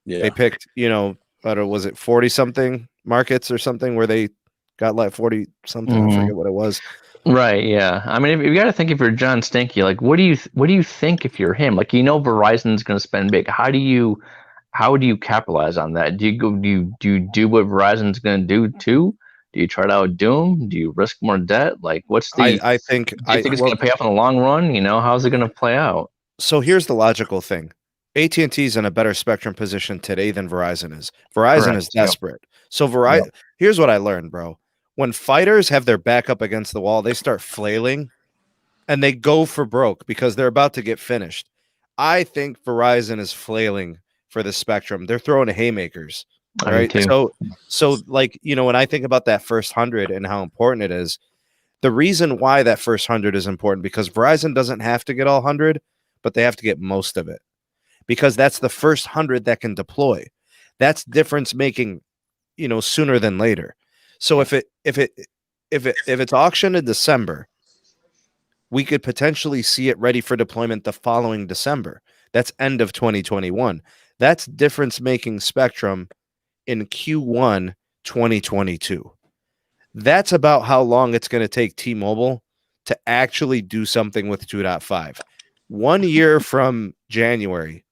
Yeah. They picked, was it 40 something markets or something where they got like 40 something? I forget what it was. Right. Yeah. I mean, if you got to think if you're John Stanky, like, what do you think if you're him? Like, Verizon's going to spend big. How do you capitalize on that? Do you do what Verizon's going to do too? Do you try to outdo them? Do you risk more debt? Like, what's the? I think it's going to pay off in the long run. How's it going to play out? So here's the logical thing. AT&T is in a better spectrum position today than Verizon is. Verizon is desperate. So here's what I learned, bro. When fighters have their back up against the wall, they start flailing and they go for broke because they're about to get finished. I think Verizon is flailing for the spectrum. They're throwing haymakers, right? So like, when I think about that first 100 and how important it is, the reason why that first 100 is important because Verizon doesn't have to get all 100, but they have to get most of it. Because that's the first 100 that can deploy. That's difference making, sooner than later. So if it's auctioned in December, we could potentially see it ready for deployment the following December. That's end of 2021. That's difference making spectrum in Q1 2022. That's about how long it's going to take T-Mobile to actually do something with 2.5. 1 year from January.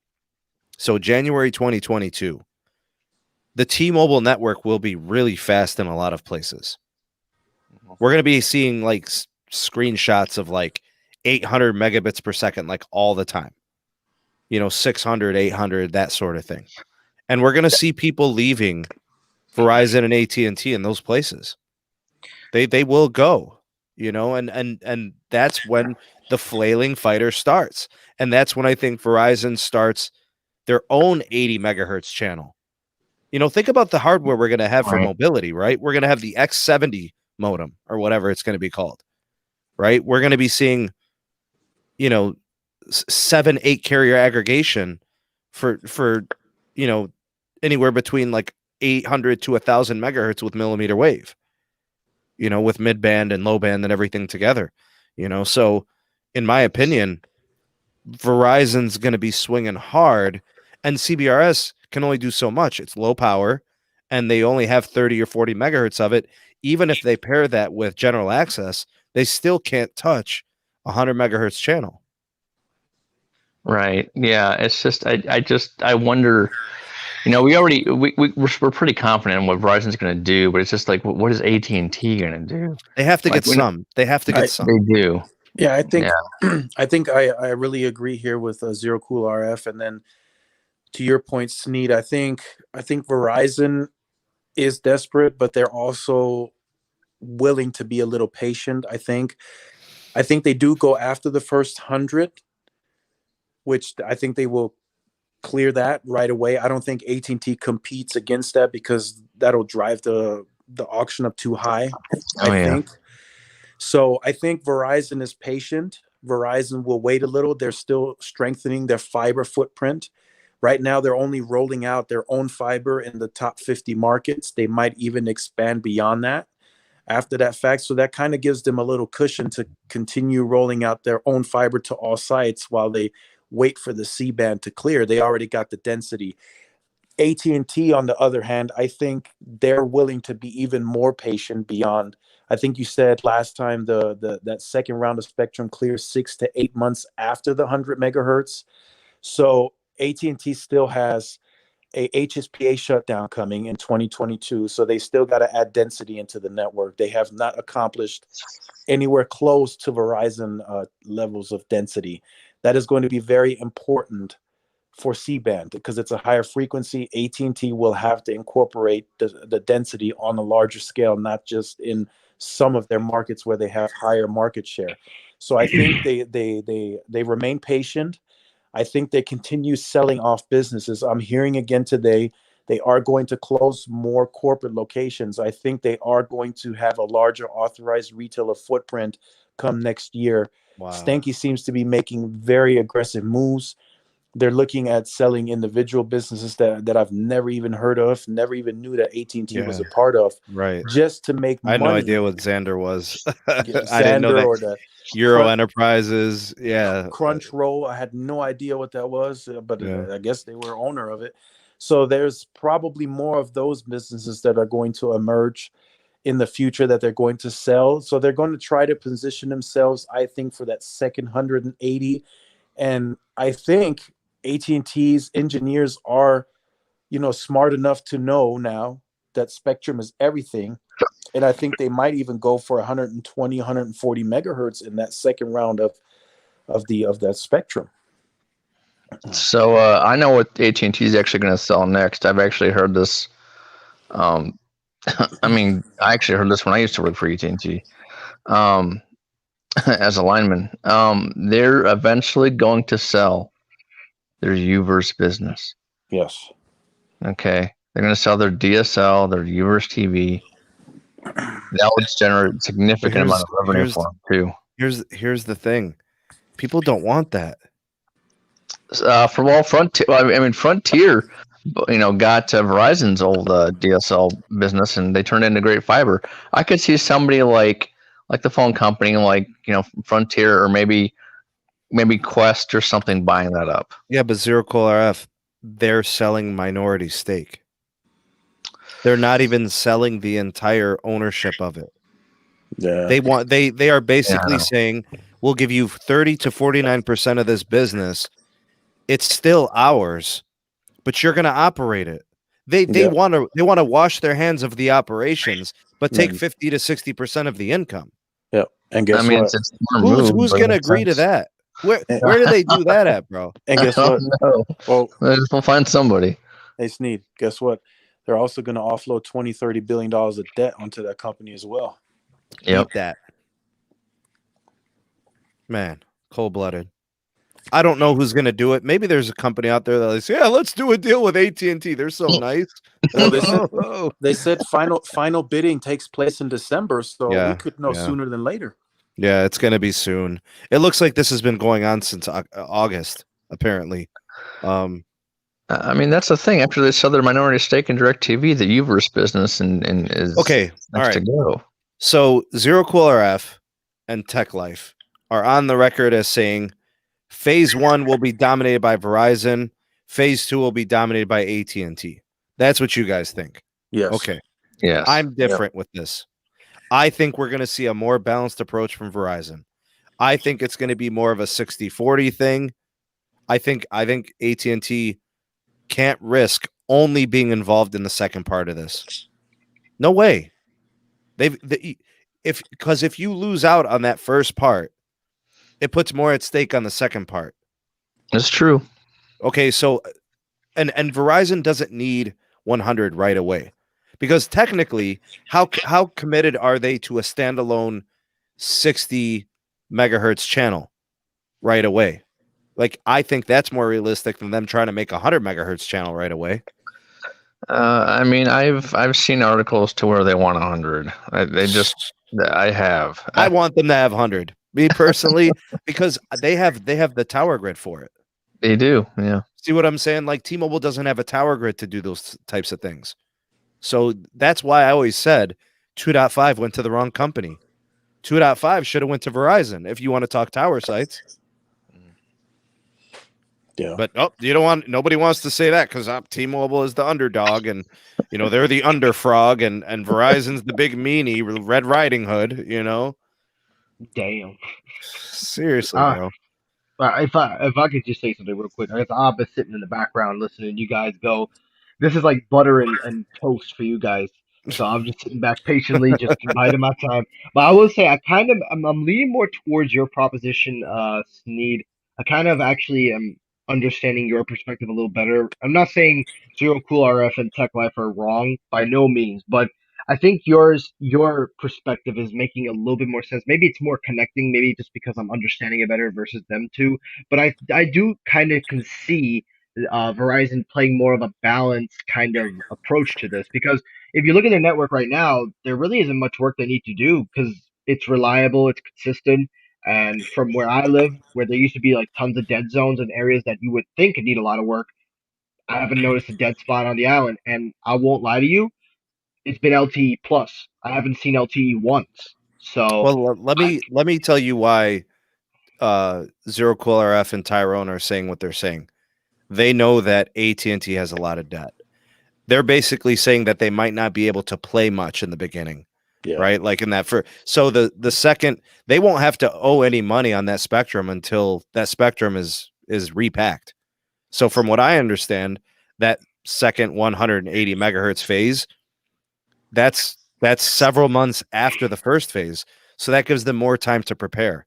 So January 2022, the T-Mobile network will be really fast in a lot of places. We're going to be seeing like screenshots of like 800 megabits per second, like all the time, 600, 800, that sort of thing. And we're going to see people leaving Verizon and AT&T in those places. They will go, and that's when the flailing fighter starts. And that's when I think Verizon starts their own 80 megahertz channel. Think about the hardware we're going to have for mobility, right? We're going to have the X70 modem or whatever it's going to be called, right? We're going to be seeing, 7-8 carrier aggregation for anywhere between like 800 to 1,000 megahertz with millimeter wave, with mid band and low band and everything together, So in my opinion, Verizon's going to be swinging hard, and CBRS can only do so much. It's low power, and they only have 30 or 40 megahertz of it. Even if they pair that with general access, they still can't touch 100 megahertz channel. Right. Yeah. It's just, I wonder, we're pretty confident in what Verizon's going to do, but it's just like, what is AT&T going to do? They have to get some. They have to get some. They do. Yeah, I think I really agree here with Zero Cool RF. And then to your point, Sneed, I think Verizon is desperate, but they're also willing to be a little patient. I think they do go after the first 100, which I think they will clear that right away. I don't think AT&T competes against that because that'll drive the auction up too high. I think. So I think Verizon is patient. Verizon will wait a little. They're still strengthening their fiber footprint. Right now, they're only rolling out their own fiber in the top 50 markets. They might even expand beyond that after that fact. So that kind of gives them a little cushion to continue rolling out their own fiber to all sites while they wait for the C-band to clear. They already got the density. AT&T, on the other hand, I think they're willing to be even more patient beyond. I think you said last time that second round of spectrum clears 6 to 8 months after the 100 megahertz. So AT&T still has a HSPA shutdown coming in 2022. So they still got to add density into the network. They have not accomplished anywhere close to Verizon levels of density. That is going to be very important for C-band because it's a higher frequency. AT&T will have to incorporate the density on a larger scale, not just in some of their markets where they have higher market share. So I think they remain patient. I think they continue selling off businesses. I'm hearing again today they are going to close more corporate locations. I think they are going to have a larger authorized retailer footprint come next year. Wow. Stanky seems to be making very aggressive moves. They're looking at selling individual businesses that I've never even heard of, never even knew that AT&T was a part of. Right. Just to make money. I had no idea what Xander was. Xander I didn't know that. or the Euro Enterprises. Yeah. Crunchyroll. I had no idea what that was, but I guess they were owner of it. So there's probably more of those businesses that are going to emerge in the future that they're going to sell. So they're going to try to position themselves, I think, for that second 180. And I think AT&T's engineers are, smart enough to know now that spectrum is everything. And I think they might even go for 120, 140 megahertz in that second round of that spectrum. So I know what AT&T is actually going to sell next. I've actually heard this. I actually heard this when I used to work for AT&T as a lineman. They're eventually going to sell their Uverse business. Yes. Okay. They're going to sell their DSL, their Uverse TV. That would generate a significant amount of revenue for them too. Here's the thing. People don't want that. Frontier, got Verizon's old DSL business, and they turned it into great fiber. I could see somebody like the phone company, Frontier, or maybe Quest or something buying that up. Yeah, but Zero Cool RF, they're selling minority stake. They're not even selling the entire ownership of it. Yeah, they are basically saying we'll give you 30 to 49% of this business. It's still ours, but you're going to operate it. They want to wash their hands of the operations, but take 50 to 60% of the income. Yeah, and guess what? Who's going to agree to that? Where do they do that at, bro? And guess what? Well, we'll find somebody. Hey, Sneed, guess what? They're also going to offload $20-30 billion of debt onto that company as well. Yep. Eat that. Man, cold-blooded. I don't know who's going to do it. Maybe there's a company out there that says, let's do a deal with AT&T. They're so nice. Well, they said final bidding takes place in December, so we could know sooner than later. Yeah, it's going to be soon. It looks like this has been going on since August, apparently. That's the thing. After they sell their minority stake in DirecTV, the Uverse business and is okay. All right. To go. So Zero Cool RF and Tech Life are on the record as saying Phase 1 will be dominated by Verizon. Phase 2 will be dominated by AT&T. That's what you guys think. Yes. Okay. Yes. I'm different with this. I think we're going to see a more balanced approach from Verizon. I think it's going to be more of a 60-40 thing. I think AT&T can't risk only being involved in the second part of this. No way. If you lose out on that first part, it puts more at stake on the second part. That's true. Okay, so and Verizon doesn't need 100 right away. Because technically, how committed are they to a standalone 60 megahertz channel right away? Like, I think that's more realistic than them trying to make a 100 megahertz channel right away. I've seen articles to where they want 100. I want them to have 100. Me personally, because they have the tower grid for it. They do, yeah. See what I'm saying? Like, T-Mobile doesn't have a tower grid to do those types of things. So that's why I always said 2.5 went to the wrong company. 2.5 should have went to Verizon if you want to talk tower sites. Yeah. But nobody wants to say that because T-Mobile is the underdog and they're the underfrog and Verizon's the big meanie, Red Riding Hood, Damn. Seriously, bro. If I could just say something real quick, I guess I've been sitting in the background listening to you guys go. This is like butter and toast for you guys. So I'm just sitting back patiently, just biding my time. But I will say I'm leaning more towards your proposition, Sneed. I kind of actually am understanding your perspective a little better. I'm not saying Zero Cool RF and Tech Life are wrong by no means, but I think your perspective is making a little bit more sense. Maybe it's more connecting, maybe just because I'm understanding it better versus them two. But I do kind of can see Verizon playing more of a balanced kind of approach to this because if you look at their network right now, there really isn't much work they need to do because it's reliable, it's consistent. And from where I live, where there used to be like tons of dead zones and areas that you would think could need a lot of work, I haven't noticed a dead spot on the island. And I won't lie to you, it's been LTE plus. I haven't seen LTE once. So Well, let me tell you why Zero Cool RF and Tyrone are saying what they're saying. They know that AT&T has a lot of debt. They're basically saying that they might not be able to play much in the beginning. Yeah. Right? Like in that so the second they won't have to owe any money on that spectrum until that spectrum is repacked. So from what I understand, that second 180 megahertz phase, that's several months after the first phase. So that gives them more time to prepare.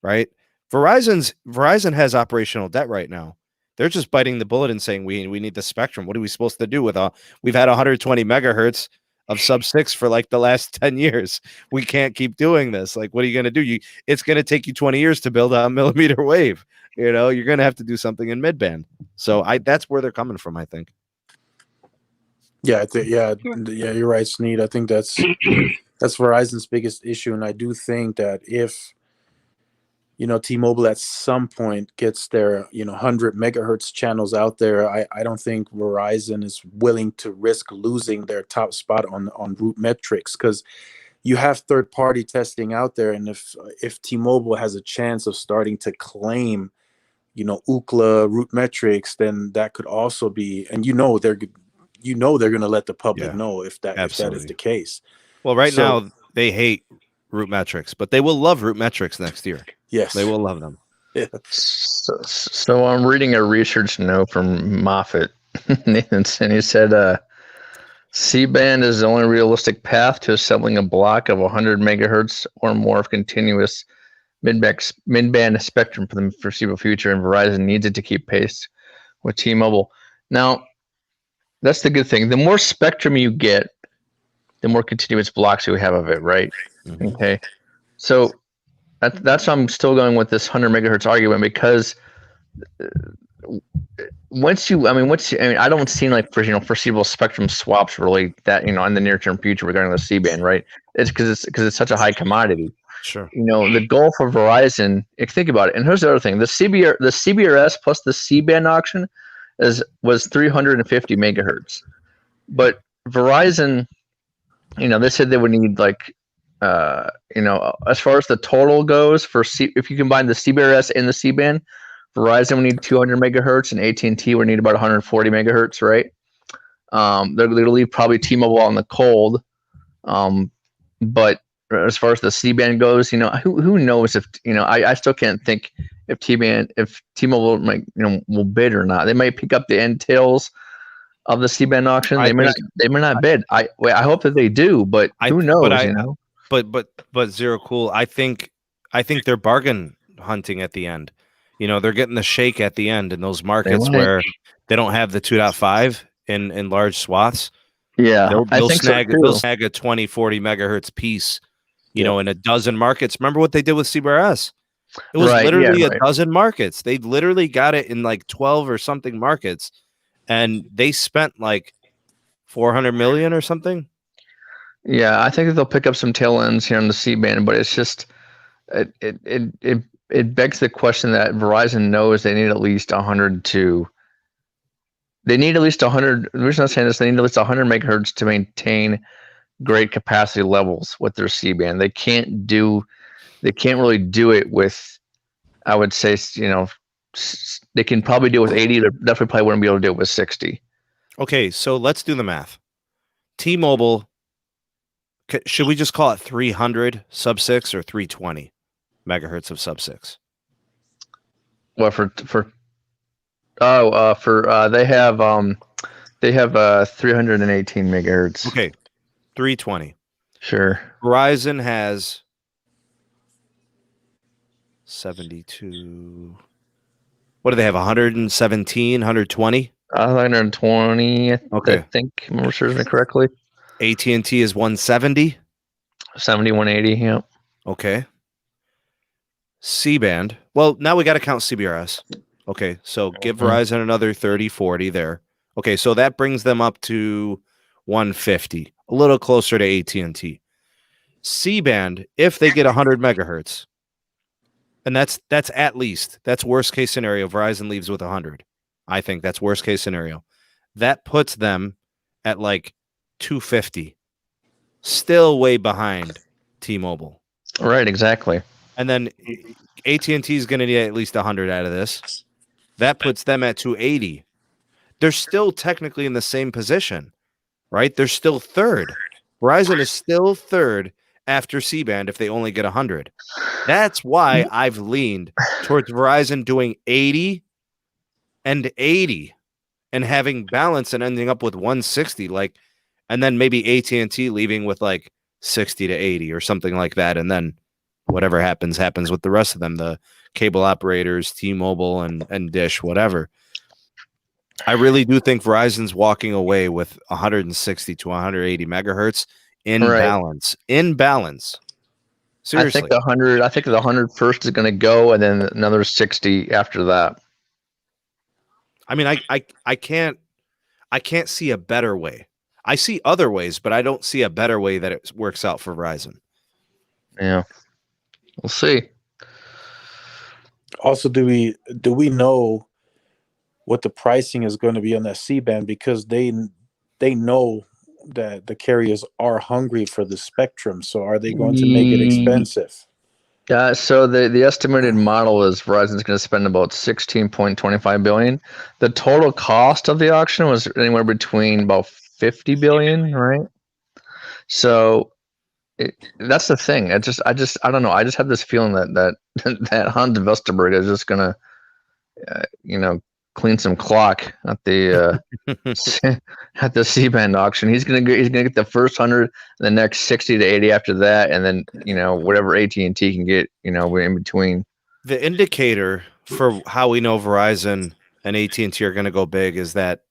Right? Verizon has operational debt right now. They're just biting the bullet and saying we need the spectrum. What are we supposed to do with we've had 120 megahertz of sub 6 for like the last 10 years. We can't keep doing this. Like, what are you going to do? It's going to take you 20 years to build a millimeter wave. You know, you're going to have to do something in midband. So that's where they're coming from, I think. Yeah, you're right, Sneed. I think that's Verizon's biggest issue. And I do think that if T-Mobile at some point gets their 100 megahertz channels out there, I don't think Verizon is willing to risk losing their top spot on root metrics, because you have third-party testing out there, and if T-Mobile has a chance of starting to claim Ookla root metrics, then that could also be, and they're going to let the public know if that is the case. Well, now they hate root metrics, but they will love root metrics next year. Yes, they will love them. Yeah. So I'm reading a research note from Moffat, and he said C-band is the only realistic path to assembling a block of 100 megahertz or more of continuous mid-band spectrum for the foreseeable future, and Verizon needs it to keep pace with T-Mobile. Now, that's the good thing. The more spectrum you get, the more continuous blocks you have of it, right? Mm-hmm. Okay. So that's why I'm still going with this 100 megahertz argument, because I don't see like foreseeable spectrum swaps really that in the near term future regarding the C-band, right? It's because it's such a high commodity. Sure. The goal for Verizon, think about it. And here's the other thing: the CBRS plus the C-band auction was 350 megahertz, but Verizon, they said they would need like, as far as the total goes if you combine the CBRS and the C-band, Verizon would need 200 megahertz and AT&T would need about 140 megahertz, right? They're going to leave probably T-Mobile on the cold, but as far as the C-band goes, who knows if I still can't think if T-Mobile might will bid or not. They might pick up the entails of the C-band auction. They may not bid. I hope that they do, but who knows? But Zero Cool, I think they're bargain hunting at the end. They're getting the shake at the end in those markets where they don't have the 2.5 in large swaths. Yeah, they'll snag a 20, 40 megahertz piece, in a dozen markets. Remember what they did with CBRS? It was literally a dozen markets. They literally got it in like 12 or something markets, and they spent like 400 million or something. Yeah, I think that they'll pick up some tail ends here on the C-band, but it's just it begs the question that Verizon knows they need at least 100 to. They need at least 100. The reason I'm saying this, they need at least 100 megahertz to maintain great capacity levels with their C-band. They can't really do it with, I would say, they can probably do it with 80. They definitely probably wouldn't be able to do it with 60. Okay, so let's do the math. T-Mobile, should we just call it 300 sub 6 or 320 megahertz of sub 6? Well, they have 318 megahertz. Okay, 320. Sure. Verizon has 72. What do they have? 117, 120? 120, Okay. I think, if I serves me correctly. AT&T is 170. 70, 180, yeah. Okay. C-band. Well, now we got to count CBRS. Okay, so give Verizon another 30, 40 there. Okay, so that brings them up to 150, a little closer to AT&T. C-band, if they get 100 megahertz, and that's at least, that's worst case scenario. Verizon leaves with 100. I think that's worst case scenario. That puts them at like 250, still way behind T-Mobile. Right, exactly. And then AT&T is going to need at least 100 out of this. That puts them at 280. They're still technically in the same position, right? They're still third. Verizon is still third after C-band if they only get 100. That's why I've leaned towards Verizon doing 80 and 80 and having balance and ending up with 160, like, and then maybe AT&T leaving with like 60 to 80 or something like that, and then whatever happens with the rest of them, the cable operators, T-Mobile and Dish, whatever. I really do think Verizon's walking away with 160 to 180 megahertz in balance. In balance. Seriously. I think the 100 first is going to go, and then another 60 after that. I mean, I can't see a better way. I see other ways, but I don't see a better way that it works out for Verizon. Yeah. We'll see. Also, do we know what the pricing is going to be on that C-band, because they know that the carriers are hungry for the spectrum. So are they going to make it expensive? So the estimated model is Verizon's going to spend about $16.25 billion. The total cost of the auction was anywhere between about $50 billion, right? So that's the thing. I don't know. I just have this feeling that Hans Vesterberg is just going to, clean some clock at the at the C-band auction. He's gonna get the first 100, and the next 60 to 80 after that, and then whatever AT&T can get in between. The indicator for how we know Verizon and AT&T are going to go big is that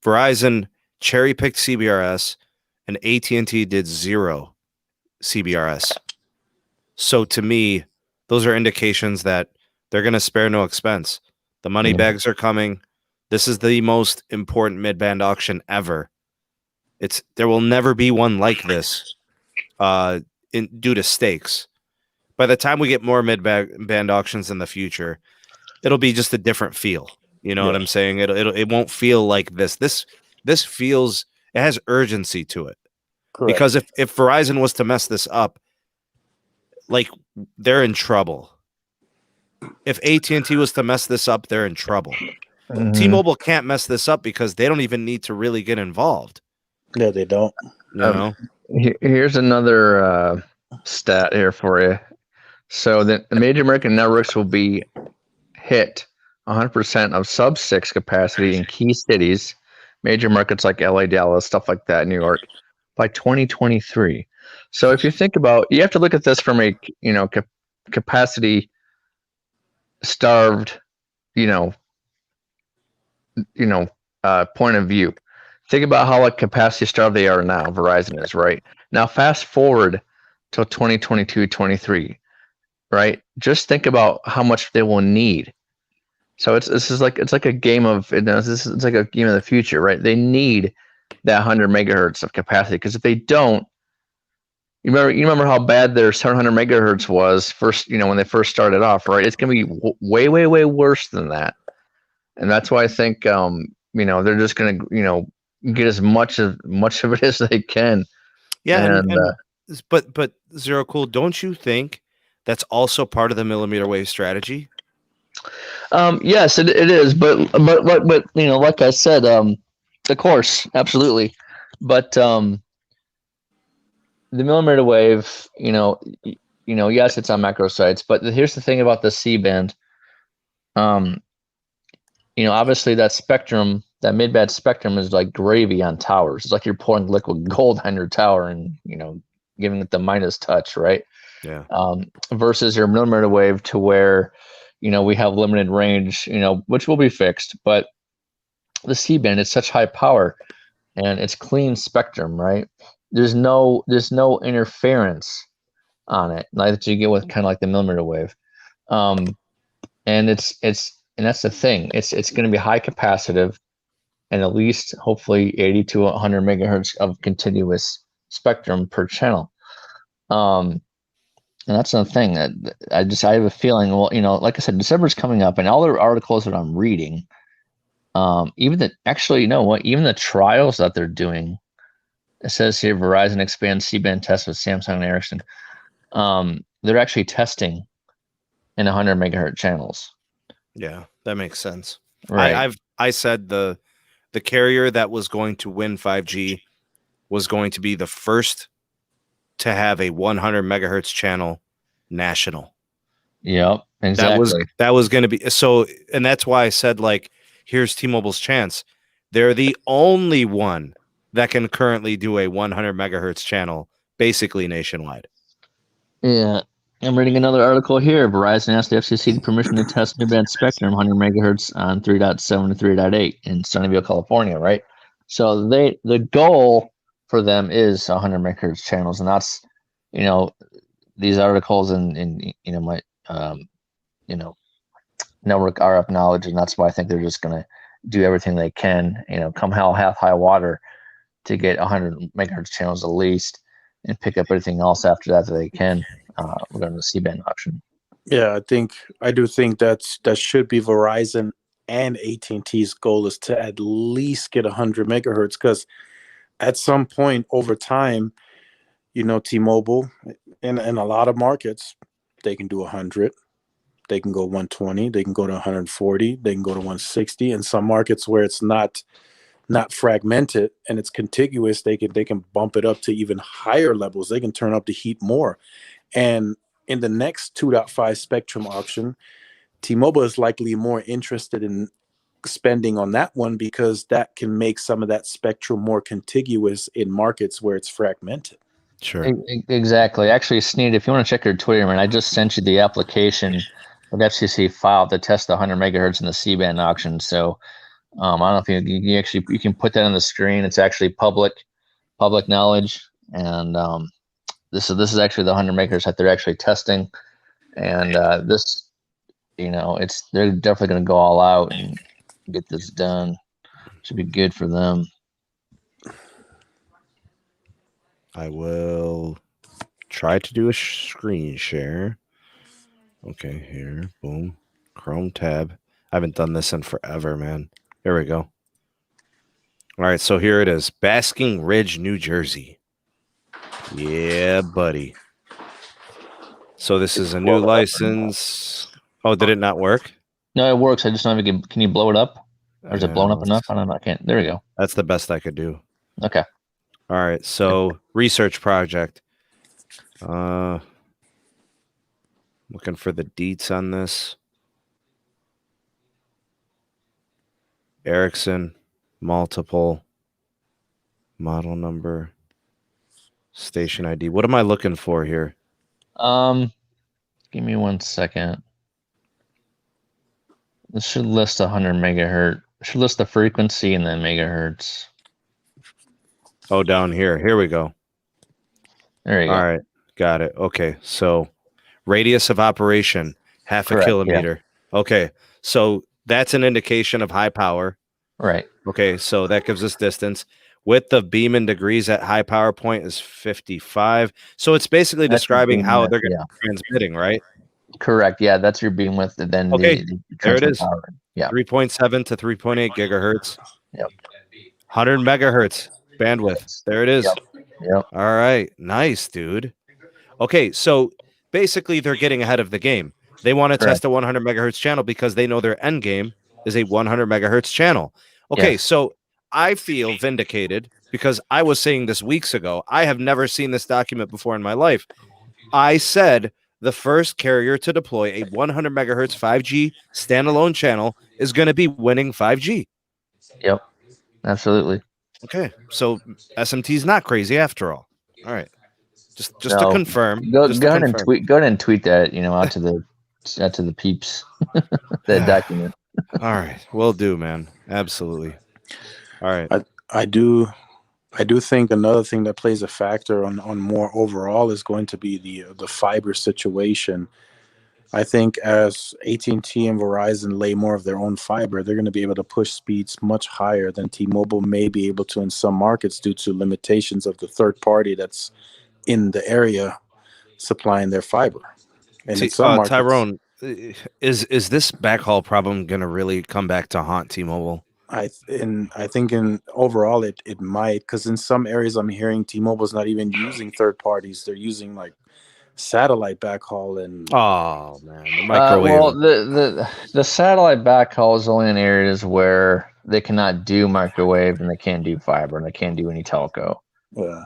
Verizon cherry picked CBRS and AT&T did 0 CBRS. So to me, those are indications that they're going to spare no expense. The money bags are coming. This is the most important mid-band auction ever. There will never be one like this due to stakes. By the time we get more mid-band auctions in the future, it'll be just a different feel. You know what I'm saying? It won't feel like this. This feels, it has urgency to it. Correct. Because if Verizon was to mess this up, like, they're in trouble. If AT&T was to mess this up, they're in trouble. T-Mobile can't mess this up because they don't even need to really get involved. No, they don't. Here's another stat here for you. So the major American networks will be hit 100% of sub-6 capacity in key cities, major markets like LA, Dallas, stuff like that, New York, by 2023. So if you think about, you have to look at this from a capacity starved, point of view. Think about how capacity starved they are now. Verizon is, right? Now fast forward till 2022, 23, right? Just think about how much they will need. So it's like a game of, it's like a game of the future, right? They need that 100 megahertz of capacity, because if they don't, you remember how bad their 700 megahertz was first, when they first started off, right? It's going to be way, way, way worse than that. And that's why I think, they're just going to, get as much of it as they can. Yeah. But Zero Cool, don't you think that's also part of the millimeter wave strategy? Yes, it is. But like I said, of course, absolutely. But, the millimeter wave, yes, it's on macro sites, but here's the thing about the C-band. Obviously that spectrum, that mid-band spectrum, is like gravy on towers. It's like you're pouring liquid gold on your tower and, giving it the Midas touch, right? Yeah. Versus your millimeter wave, to where, we have limited range, which will be fixed, but the C-band is such high power and it's clean spectrum, right? There's no interference on it, like that you get with kind of like the millimeter wave. And that's the thing. It's going to be high capacitive and at least hopefully 80 to 100 megahertz of continuous spectrum per channel. And that's the thing that I have a feeling, well, like I said, December's coming up and all the articles that I'm reading, even the trials that they're doing, it says here, Verizon expands C-band tests with Samsung and Ericsson. They're actually testing in 100 megahertz channels. Yeah, that makes sense. Right. I said the carrier that was going to win 5G was going to be the first to have a 100 megahertz channel national. Yep, exactly. That was going to be so, and that's why I said, like, here's T-Mobile's chance. They're the only one that can currently do a 100 megahertz channel, basically nationwide. Yeah. I'm reading another article here. Verizon asked the FCC permission to test mid-band spectrum 100 megahertz on 3.7 to 3.8 in Sunnyvale, California, right? So the goal for them is 100 megahertz channels, and that's, these articles and my network RF knowledge, and that's why I think they're just going to do everything they can, come hell, high water, to get 100 megahertz channels at least, and pick up everything else after that they can. Regarding the C-band option. Yeah, I do think that should be Verizon and AT&T's goal, is to at least get 100 megahertz, because at some point over time, T-Mobile in a lot of markets, they can do 100, they can go 120, they can go to 140, they can go to 160. In some markets where it's not fragmented and it's contiguous, they can bump it up to even higher levels. They can turn up the heat more. And in the next 2.5 spectrum auction, T-Mobile is likely more interested in spending on that one, because that can make some of that spectrum more contiguous in markets where it's fragmented. Sure. Exactly. Actually, Sneed, if you want to check your Twitter, man, I just sent you the application of FCC file to test the 100 megahertz in the C-band auction. So I don't know if you can put that on the screen. It's actually public knowledge, and this is actually the 100 megahertz that they're actually testing, and this, they're definitely going to go all out and get this done. Should be good for them. I will try to do a screen share. Okay, here, boom, Chrome tab. I haven't done this in forever, man. There we go. All right, so here it is, Basking Ridge, New Jersey. Yeah, buddy. So this is a new license. Oh, did it not work? No, it works. I just don't know if can you blow it up? Or is it blown up enough? I don't know. I can't. There we go. That's the best I could do. Okay. All right. So research project. Looking for the deets on this. Ericsson, multiple, model number, station ID. What am I looking for here? Give me 1 second. This should list 100 megahertz. It should list the frequency and then megahertz. Oh, down here. Here we go. There you go. All right. Got it. Okay. So radius of operation, half a kilometer. Yeah. Okay. So that's an indication of high power. Right. Okay. So that gives us distance. Width of beam in degrees at high power point is 55. So it's basically describing how they're going to be transmitting, right? Correct. Yeah, that's your beam width. And then okay, there it is. Power. Yeah. 3.7 to 3.8 gigahertz. Yep. 100 megahertz bandwidth. There it is. Yep. All right. Nice, dude. Okay, so basically they're getting ahead of the game. They want to test a 100 megahertz channel because they know their end game is a 100 megahertz channel. Okay, so I feel vindicated because I was saying this weeks ago. I have never seen this document before in my life. I said the first carrier to deploy a 100 megahertz 5G standalone channel is going to be winning 5G. Yep, absolutely. Okay, so SMT is not crazy after all. All right, just to confirm. Go ahead and tweet that, out to the to the peeps. That document. All right, will do, man. Absolutely. All right. I do think another thing that plays a factor on more overall is going to be the fiber situation. I think as AT&T and Verizon lay more of their own fiber, they're going to be able to push speeds much higher than T-Mobile may be able to in some markets due to limitations of the third party that's in the area supplying their fiber. And in some markets, Tyrone, is this backhaul problem going to really come back to haunt T-Mobile? I think in overall it might, because in some areas I'm hearing T-Mobile's not even using third parties; they're using like satellite backhaul and. Oh man, the microwave. Well, the satellite backhaul is only in areas where they cannot do microwave and they can't do fiber and they can't do any telco. Yeah.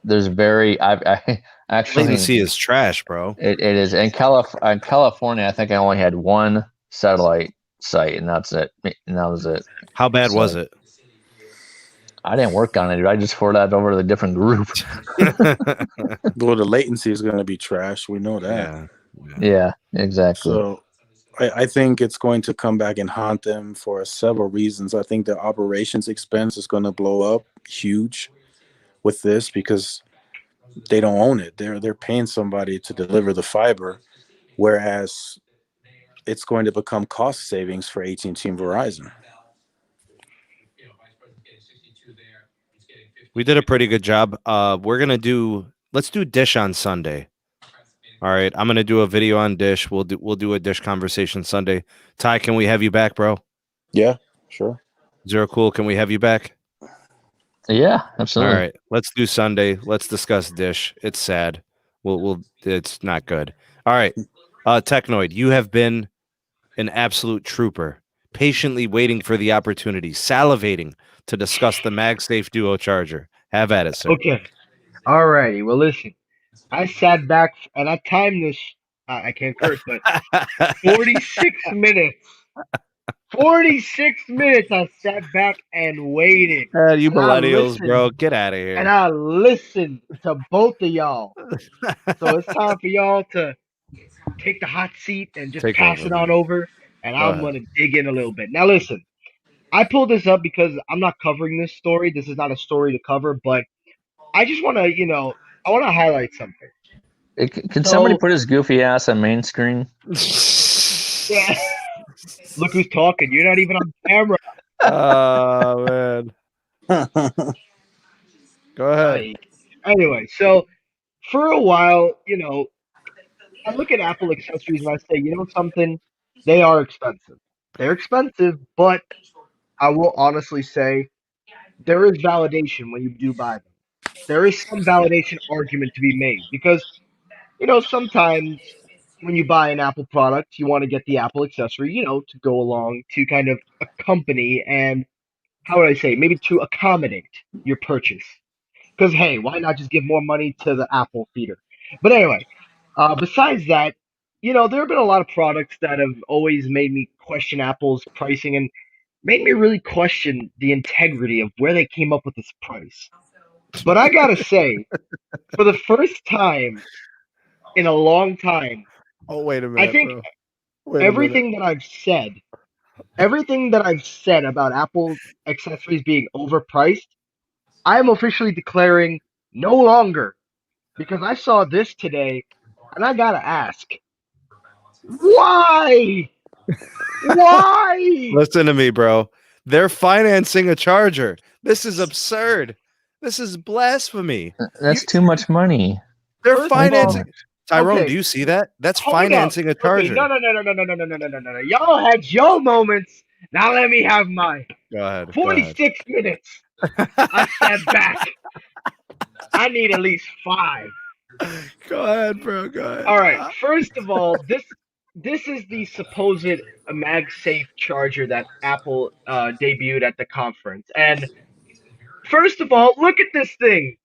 There's I actually latency is trash, bro. It is in California. I think I only had one satellite site, and that's it. And that was it. How bad was it? I didn't work on it, dude. I just forwarded that over to the different group. Well, the latency is going to be trash. We know that. Yeah, exactly. So I think it's going to come back and haunt them for several reasons. I think the operations expense is going to blow up huge with this because they don't own it. They're paying somebody to deliver the fiber, whereas it's going to become cost savings for AT&T and Verizon. We did a pretty good job. Let's do Dish on Sunday. All right, I'm gonna do a video on Dish. We'll do a Dish conversation Sunday. Ty, can we have you back, bro? Yeah, sure. Zero Cool, can we have you back? Yeah, absolutely. All right, let's do Sunday. Let's discuss Dish. It's sad. It's not good. All right, Technoid, you have been an absolute trooper, patiently waiting for the opportunity, salivating to discuss the MagSafe Duo charger. Have at it, sir. Okay. All righty. Well, listen. I sat back and I timed this. I can't curse, but 46 minutes. 46 minutes I sat back and waited. You millennials, bro. Get out of here. And I listened to both of y'all. So it's time for y'all to take the hot seat and just pass it on over. And I'm going to dig in a little bit. Now, listen. I pulled this up because I'm not covering this story. This is not a story to cover, but I just want to, I want to highlight something. Can somebody put his goofy ass on main screen? Yeah. Look who's talking. You're not even on camera. Oh, man. Go ahead. Anyway, so for a while, I look at Apple accessories and I say, you know something? They are expensive. They're expensive, but I will honestly say there is validation when you do buy them. There is some validation argument to be made because, sometimes when you buy an Apple product, you want to get the Apple accessory, to go along to kind of accompany and, how would I say, maybe to accommodate your purchase. Because, hey, why not just give more money to the Apple feeder? But anyway, besides that, there have been a lot of products that have always made me question Apple's pricing and made me really question the integrity of where they came up with this price. But I gotta say, for the first time in a long time, wait a minute. I think everything that I've said about Apple accessories being overpriced, I am officially declaring no longer, because I saw this today, and I gotta ask, why? Why? Listen to me, bro. They're financing a charger. This is absurd. This is blasphemy. That's too much money. They're financing. Tyrone, do you see that? That's financing a charger. No. Y'all had your moments. Now let me have mine. Go ahead. 46 minutes. I sat back. I need at least 5. Go ahead, bro. Go ahead. All right. First of all, this is the supposed MagSafe charger that Apple debuted at the conference. And first of all, look at this thing.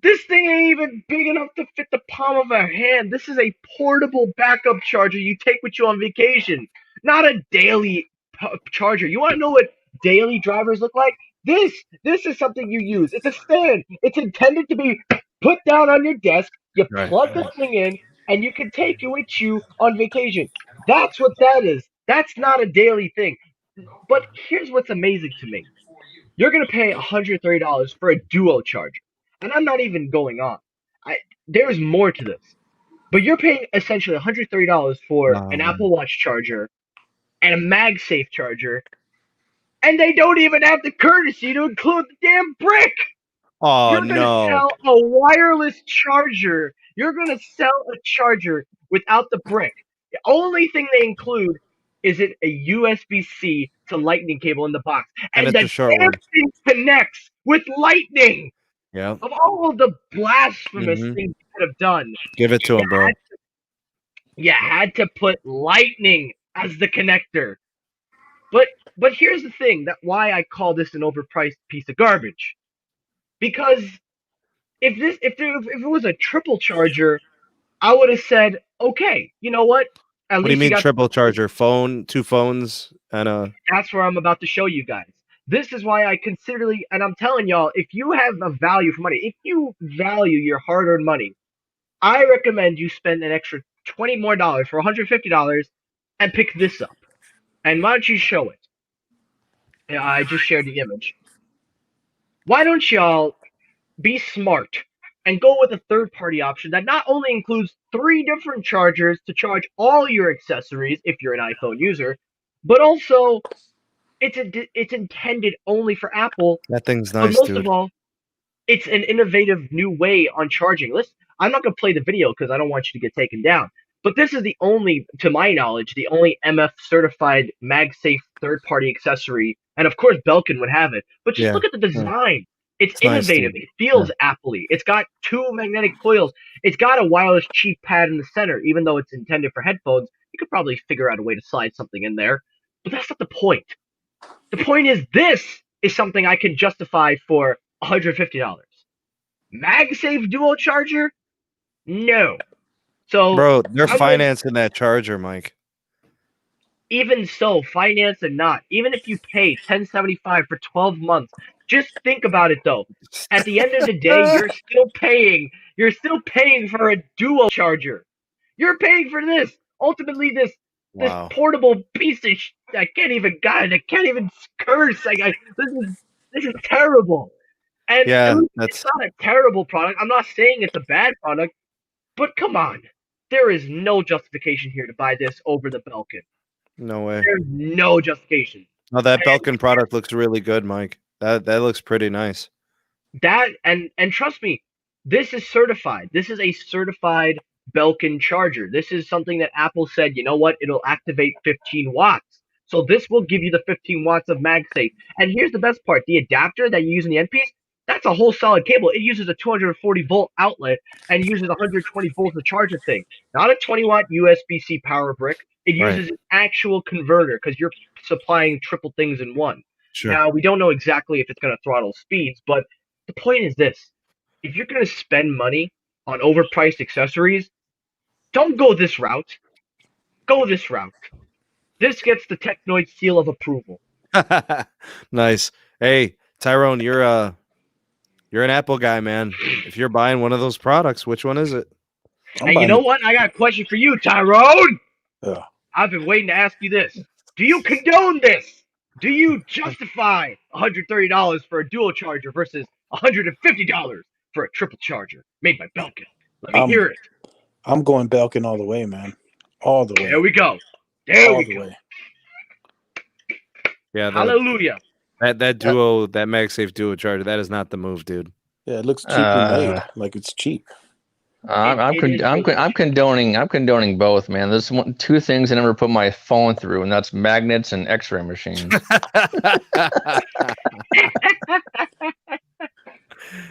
This thing ain't even big enough to fit the palm of a hand. This is a portable backup charger you take with you on vacation, not a daily charger. You want to know what daily drivers look like? This is something you use. It's a stand. It's intended to be put down on your desk. You plug the thing in. and you can take it with you on vacation. That's what that is. That's not a daily thing. But here's what's amazing to me. You're going to pay $130 for a duo charger. And I'm not even going on. There's more to this. But you're paying essentially $130 for an Apple Watch charger and a MagSafe charger, and they don't even have the courtesy to include the damn brick. Oh You're gonna no! sell a wireless charger. You're gonna sell a charger without the brick. The only thing they include is it a USB-C to Lightning cable in the box, And and it's the a short damn one. thing connects with Lightning. Yeah. Of all of the blasphemous Mhm. things you could have done, Give it to him, bro. you had to put Lightning as the connector. But here's the thing that why I call this an overpriced piece of garbage. Because if it was a triple charger, I would have said, okay, you know what? At What do you least mean got triple charger? Phone, 2 phones, and a. that's where I'm about to show you guys. This is why I considerably, and I'm telling y'all, if you have a value for money, if you value your hard-earned money, I recommend you spend an extra $20 more for $150 and pick this up. And why don't you show it? Yeah, I just shared the image. Why don't y'all be smart and go with a third-party option that not only includes 3 different chargers to charge all your accessories if you're an iPhone user, but also it's intended only for Apple. That thing's But nice, most of dude. all, it's an innovative new way on charging. Listen, I'm not going to play the video because I don't want you to get taken down. But this is the only, to my knowledge, the only MF certified MagSafe third-party accessory, and of course Belkin would have it. But just Yeah. look at the design. It's nice, innovative. dude. It feels Apple-y. It's got 2 magnetic coils. It's got a wireless cheap pad in the center. Even though it's intended for headphones, you could probably figure out a way to slide something in there. But that's not the point. The point is this is something I can justify for $150. MagSafe dual charger? No. So Bro, they're I would, financing that charger, Mike. even so, finance and not, even if you pay $10.75 for 12 months, just think about it though. At the end of the day, you're still paying for a dual charger. You're paying for this. Ultimately, this Wow. portable piece of I can't even curse. This is terrible. And Yeah, it's not a terrible product. I'm not saying it's a bad product, but come on. There is no justification here to buy this over the Belkin. no way. There's no justification. No, that Belkin product looks really good, Mike. That looks pretty nice. That and trust me, this is certified. This is a certified Belkin charger. This is something that Apple said, you know what, it'll activate 15 watts. So this will give you the 15 watts of MagSafe. And here's the best part. The adapter that you use in the end piece, that's a whole solid cable. It uses a 240 volt outlet and uses 120 volts to charge the thing. Not a 20 watt USB-C power brick. It uses an actual converter because you're supplying triple things in one. Sure. Now, we don't know exactly if it's going to throttle speeds, but the point is this. If you're going to spend money on overpriced accessories, don't go this route. Go this route. This gets the Technoid seal of approval. Nice. Hey, Tyrone, you're an Apple guy, man. If you're buying one of those products, which one is it? And you know what? I got a question for you, Tyrone. Yeah. I've been waiting to ask you this. Do you condone this? Do you justify $130 for a dual charger versus $150 for a triple charger made by Belkin? Let me hear it. I'm going Belkin all the way, man. All the way. There we go. Way. Yeah. Hallelujah. That duo, that MagSafe duo charger, that is not the move, dude. Yeah, it looks cheaply made. Like it's cheap. I'm condoning both, man. There's 2 things I never put my phone through, and that's magnets and X-ray machines.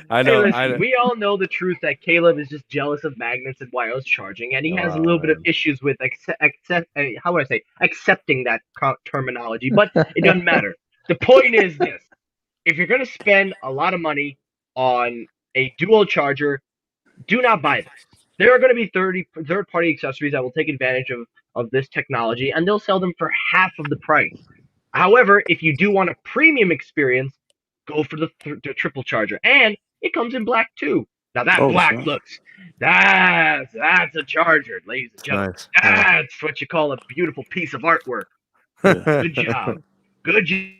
I know. Hey, listen, we all know the truth that Caleb is just jealous of magnets and wireless charging, and he has a little bit of issues with accepting that terminology. But it doesn't matter. The point is this: if you're going to spend a lot of money on a dual charger, do not buy this. There are going to be third-party accessories that will take advantage of this technology, and they'll sell them for half of the price. However, if you do want a premium experience, go for the triple charger. And it comes in black too. Now that black looks, that's a charger, ladies and gentlemen. Nice. That's what you call a beautiful piece of artwork. Good job. Good job.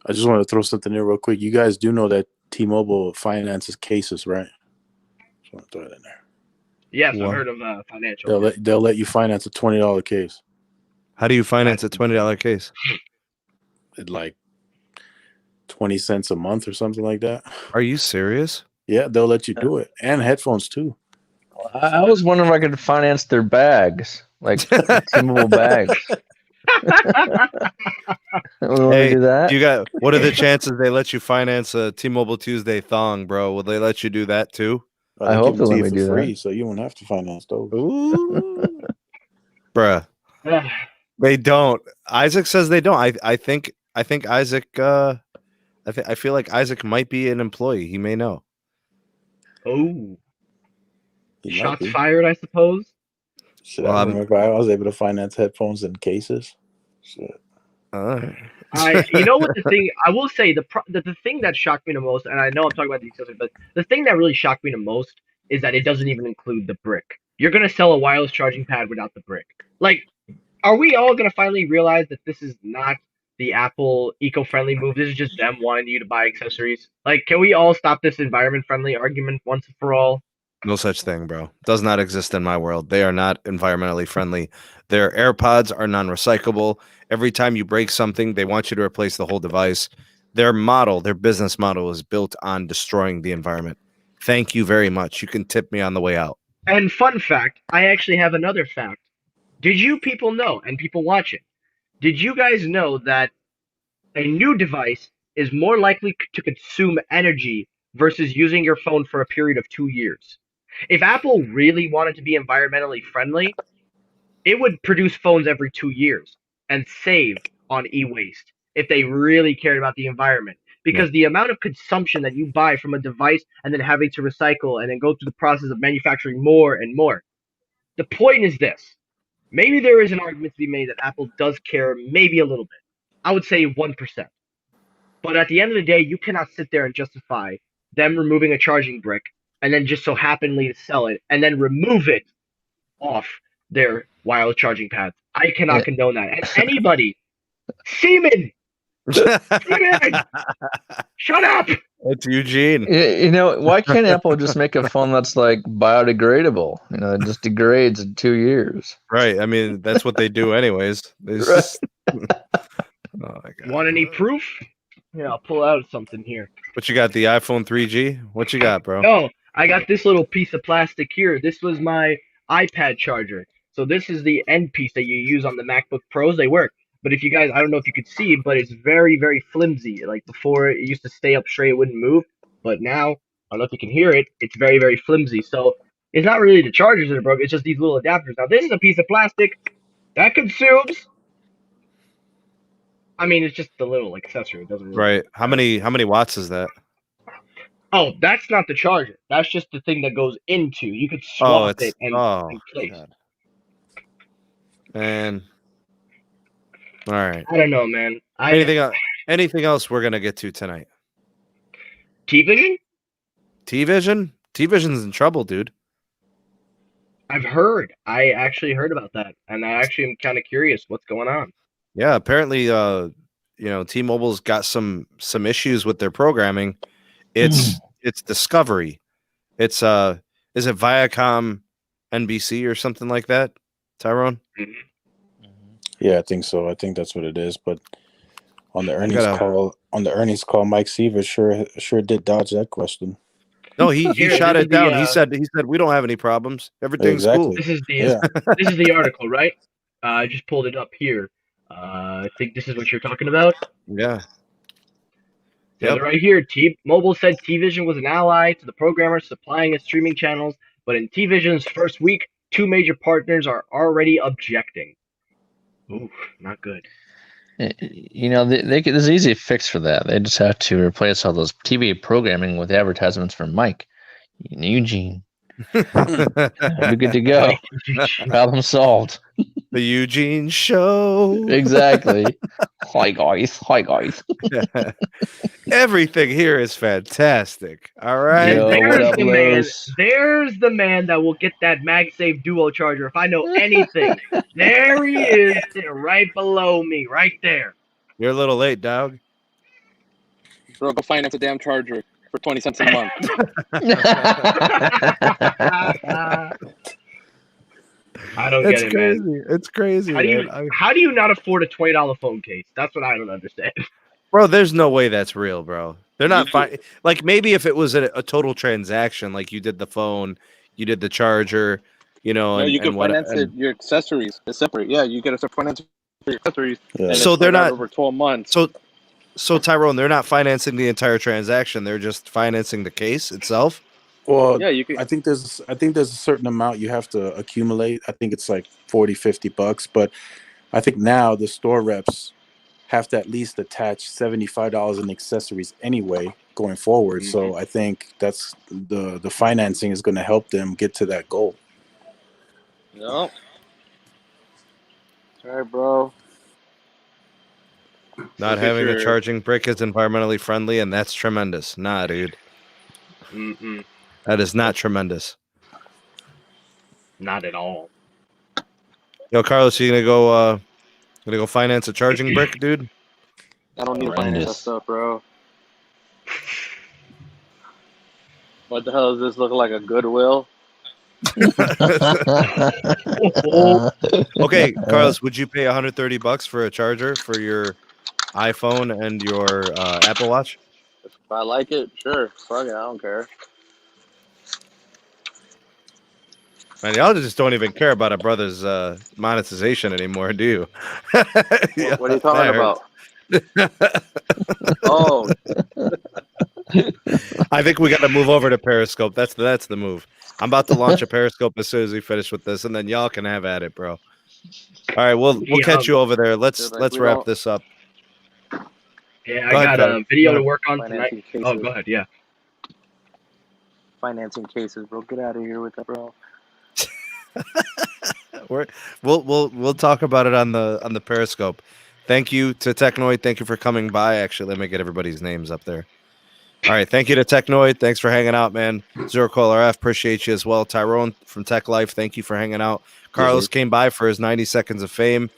I just want to throw something in real quick. You guys do know that T-Mobile finances cases, right? Just want to throw it in there. Yes, I've heard of financial. They'll let you finance a $20 case. How do you finance a $20 case? At like 20 cents a month or something like that. Are you serious? Yeah, they'll let you do it. And headphones too. I was wondering if I could finance their bags, like T-Mobile bags. Hey, do that? What are the chances they let you finance a T-Mobile Tuesday thong, bro? Will they let you do that too? I hope they'll let me do free, that. so you won't have to finance those. Ooh. Bruh. They don't. Isaac says they don't. I think Isaac I feel like Isaac might be an employee. He may know. Oh. Shots fired, I suppose. Shit, I remember I was able to finance headphones and cases. Shit. You know what the thing I will say the thing that shocked me the most, and I know I'm talking about these others, but the thing that really shocked me the most is that it doesn't even include the brick. You're gonna sell a wireless charging pad without the brick. Like, are we all gonna finally realize that this is not the Apple eco-friendly move? This is just them wanting you to buy accessories. Like, can we all stop this environment-friendly argument once and for all? No such thing, bro. Does not exist in my world. They are not environmentally friendly. Their AirPods are non-recyclable. Every time you break something, they want you to replace the whole device. Their business model is built on destroying the environment. Thank you very much. You can tip me on the way out. And fun fact, I actually have another fact. Did you people know, and people watching, did you guys know that a new device is more likely to consume energy versus using your phone for a period of 2 years? If Apple really wanted to be environmentally friendly, it would produce phones every 2 years and save on e-waste if they really cared about the environment. Because the amount of consumption that you buy from a device and then having to recycle and then go through the process of manufacturing more and more. The point is this. Maybe there is an argument to be made that Apple does care maybe a little bit. I would say 1%. But at the end of the day, you cannot sit there and justify them removing a charging brick and then just so happenly to sell it and then remove it off their wireless charging pads. I cannot condone that. And anybody, Seaman, shut up! It's Eugene. You know, why can't Apple just make a phone that's like biodegradable? You know, it just degrades in 2 years. Right. I mean, that's what they do anyways. Oh my God. Want any proof? Yeah, I'll pull out something here. What you got? The iPhone 3G? What you got, bro? Oh, I got this little piece of plastic here. This was my iPad charger. So this is the end piece that you use on the MacBook Pros. They work. But if you guys, I don't know if you could see, but it's very, very flimsy. Like before, it used to stay up straight, it wouldn't move. But now, I don't know if you can hear it, it's very, very flimsy. So it's not really the chargers that are broken, it's just these little adapters. Now, this is a piece of plastic that consumes. I mean, it's just the little accessory. It doesn't really. Right. How many watts is that? Oh, that's not the charger. That's just the thing that goes into. You could swap it and place. God. Man. All right. I don't know, man. Anything else we're gonna get to tonight? T-Vision? T-Vision? T-Vision's in trouble, dude. I've heard. I actually heard about that, and I actually am kind of curious what's going on. Yeah, apparently, T-Mobile's got some issues with their programming. It's Discovery. It's is it Viacom NBC or something like that, Tyrone? Mm-hmm. Yeah, I think so. I think that's what it is. But on the earnings call, Mike Seaver sure did dodge that question. No, he shot it down. He said we don't have any problems. Everything's cool. This is the article, right? I just pulled it up here. I think this is what you're talking about. Yeah. Yep. Right here, T-Mobile said T-Vision was an ally to the programmers supplying its streaming channels, but in T-Vision's first week, 2 major partners are already objecting. Ooh, not good. You know, there's an easy fix for that. They just have to replace all those TV programming with advertisements from Mike. Eugene. Be good to go. Problem solved. The Eugene Show. Exactly. Hi guys. Everything here is fantastic. All right. Yo, And what there's up, the man. Lewis? There's the man that will get that MagSafe Duo charger. If I know anything, there he is, sitting right below me, right there. You're a little late, dog. Bro, go finance a damn charger for 20 cents a month. I don't It's get it, crazy. man. It's crazy, How do you not afford a $20 phone case? That's what I don't understand. Bro, there's no way that's real, bro. They're not You- fine. Like maybe if it was a total transaction, like you did the phone, you did the charger, you know, No, and, you can and what. finance and- your accessories. It's separate. Yeah, you get a finance for your accessories. Yeah. And So it's they're spread out not- over 12 months. So Tyrone, they're not financing the entire transaction. They're just financing the case itself. Well, Yeah, you can. I think there's a certain amount you have to accumulate. I think it's like $40-$50, but I think now the store reps have to at least attach $75 in accessories anyway going forward. So I think that's the financing is going to help them get to that goal. No. All right, bro. Not Look at having a your- charging brick is environmentally friendly, and that's tremendous. Nah, dude, Mm-mm, that is not tremendous. not at all. Yo, Carlos, you gonna go finance a charging brick, dude? I don't need to finance that Horrendous. stuff, bro. What the hell does this look like? A Goodwill? Okay, Carlos, would you pay $130 for a charger for your iPhone and your Apple Watch? If I like it, sure. Fuck it, I don't care. Man, y'all just don't even care about a brother's monetization anymore, do you? What are you talking about? Oh, I think we got to move over to Periscope. That's the move. I'm about to launch a Periscope as soon as we finish with this, and then y'all can have at it, bro. All right, we'll catch you over there. Let's Like, we wrap don't- this up. Yeah, Go I ahead, got a Carlos. video Go to ahead. work on tonight. financing cases. Oh, go ahead. Yeah. Financing cases, bro. Get out of here with that, bro. We'll talk about it on the Periscope. Thank you to Technoid. Thank you for coming by. Actually, let me get everybody's names up there. All right, thank you to Technoid. Thanks for hanging out, man. Zero RF, appreciate you as well. Tyrone from Tech Life, thank you for hanging out. Carlos came by for his 90 seconds of fame.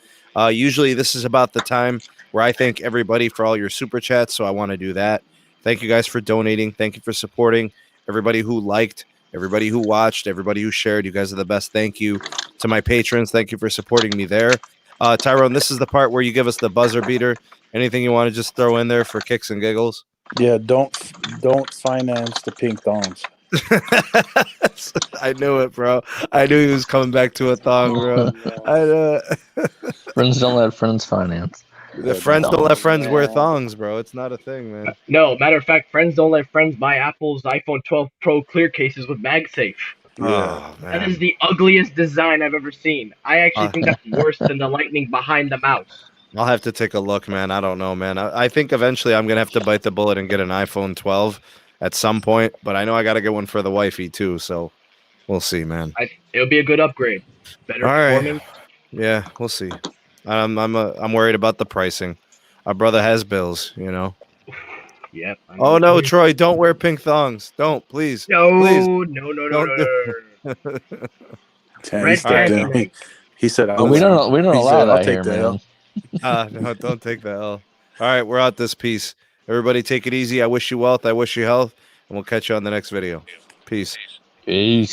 Usually this is about the time where I thank everybody for all your super chats, so I want to do that. Thank you guys for donating. Thank you for supporting everybody who liked, everybody who watched, everybody who shared. You guys are the best. Thank you to my patrons. Thank you for supporting me there. Tyrone, this is the part where you give us the buzzer beater. Anything you want to just throw in there for kicks and giggles? Yeah, don't finance the pink thongs. I knew it, bro. I knew he was coming back to a thong, bro. I know. Friends don't let friends finance. The friends don't let friends wear man. thongs, bro. It's not a thing, man. No, matter of fact, friends don't let friends buy Apple's iPhone 12 Pro clear cases with MagSafe. Oh That man. is the ugliest design I've ever seen. I actually think that's worse than the lightning behind the mouse. I'll have to take a look, man. I don't know, man. I think eventually I'm gonna have to bite the bullet and get an iPhone 12 at some point, but I know I gotta get one for the wifey too, so we'll see, man. It'll be a good upgrade. Better All right. performance. Yeah, we'll see. I'm worried about the pricing. Our brother has bills, you know. Yep. I Oh know. no, Troy, don't wear pink thongs. Don't, please. No, Please. no. Damn, Red tag. He said, But we don't he allow said, I'll that take here, the man. L. No, don't take the L. All right, we're out this piece. Everybody take it easy. I wish you wealth. I wish you health. And we'll catch you on the next video. Peace. Peace.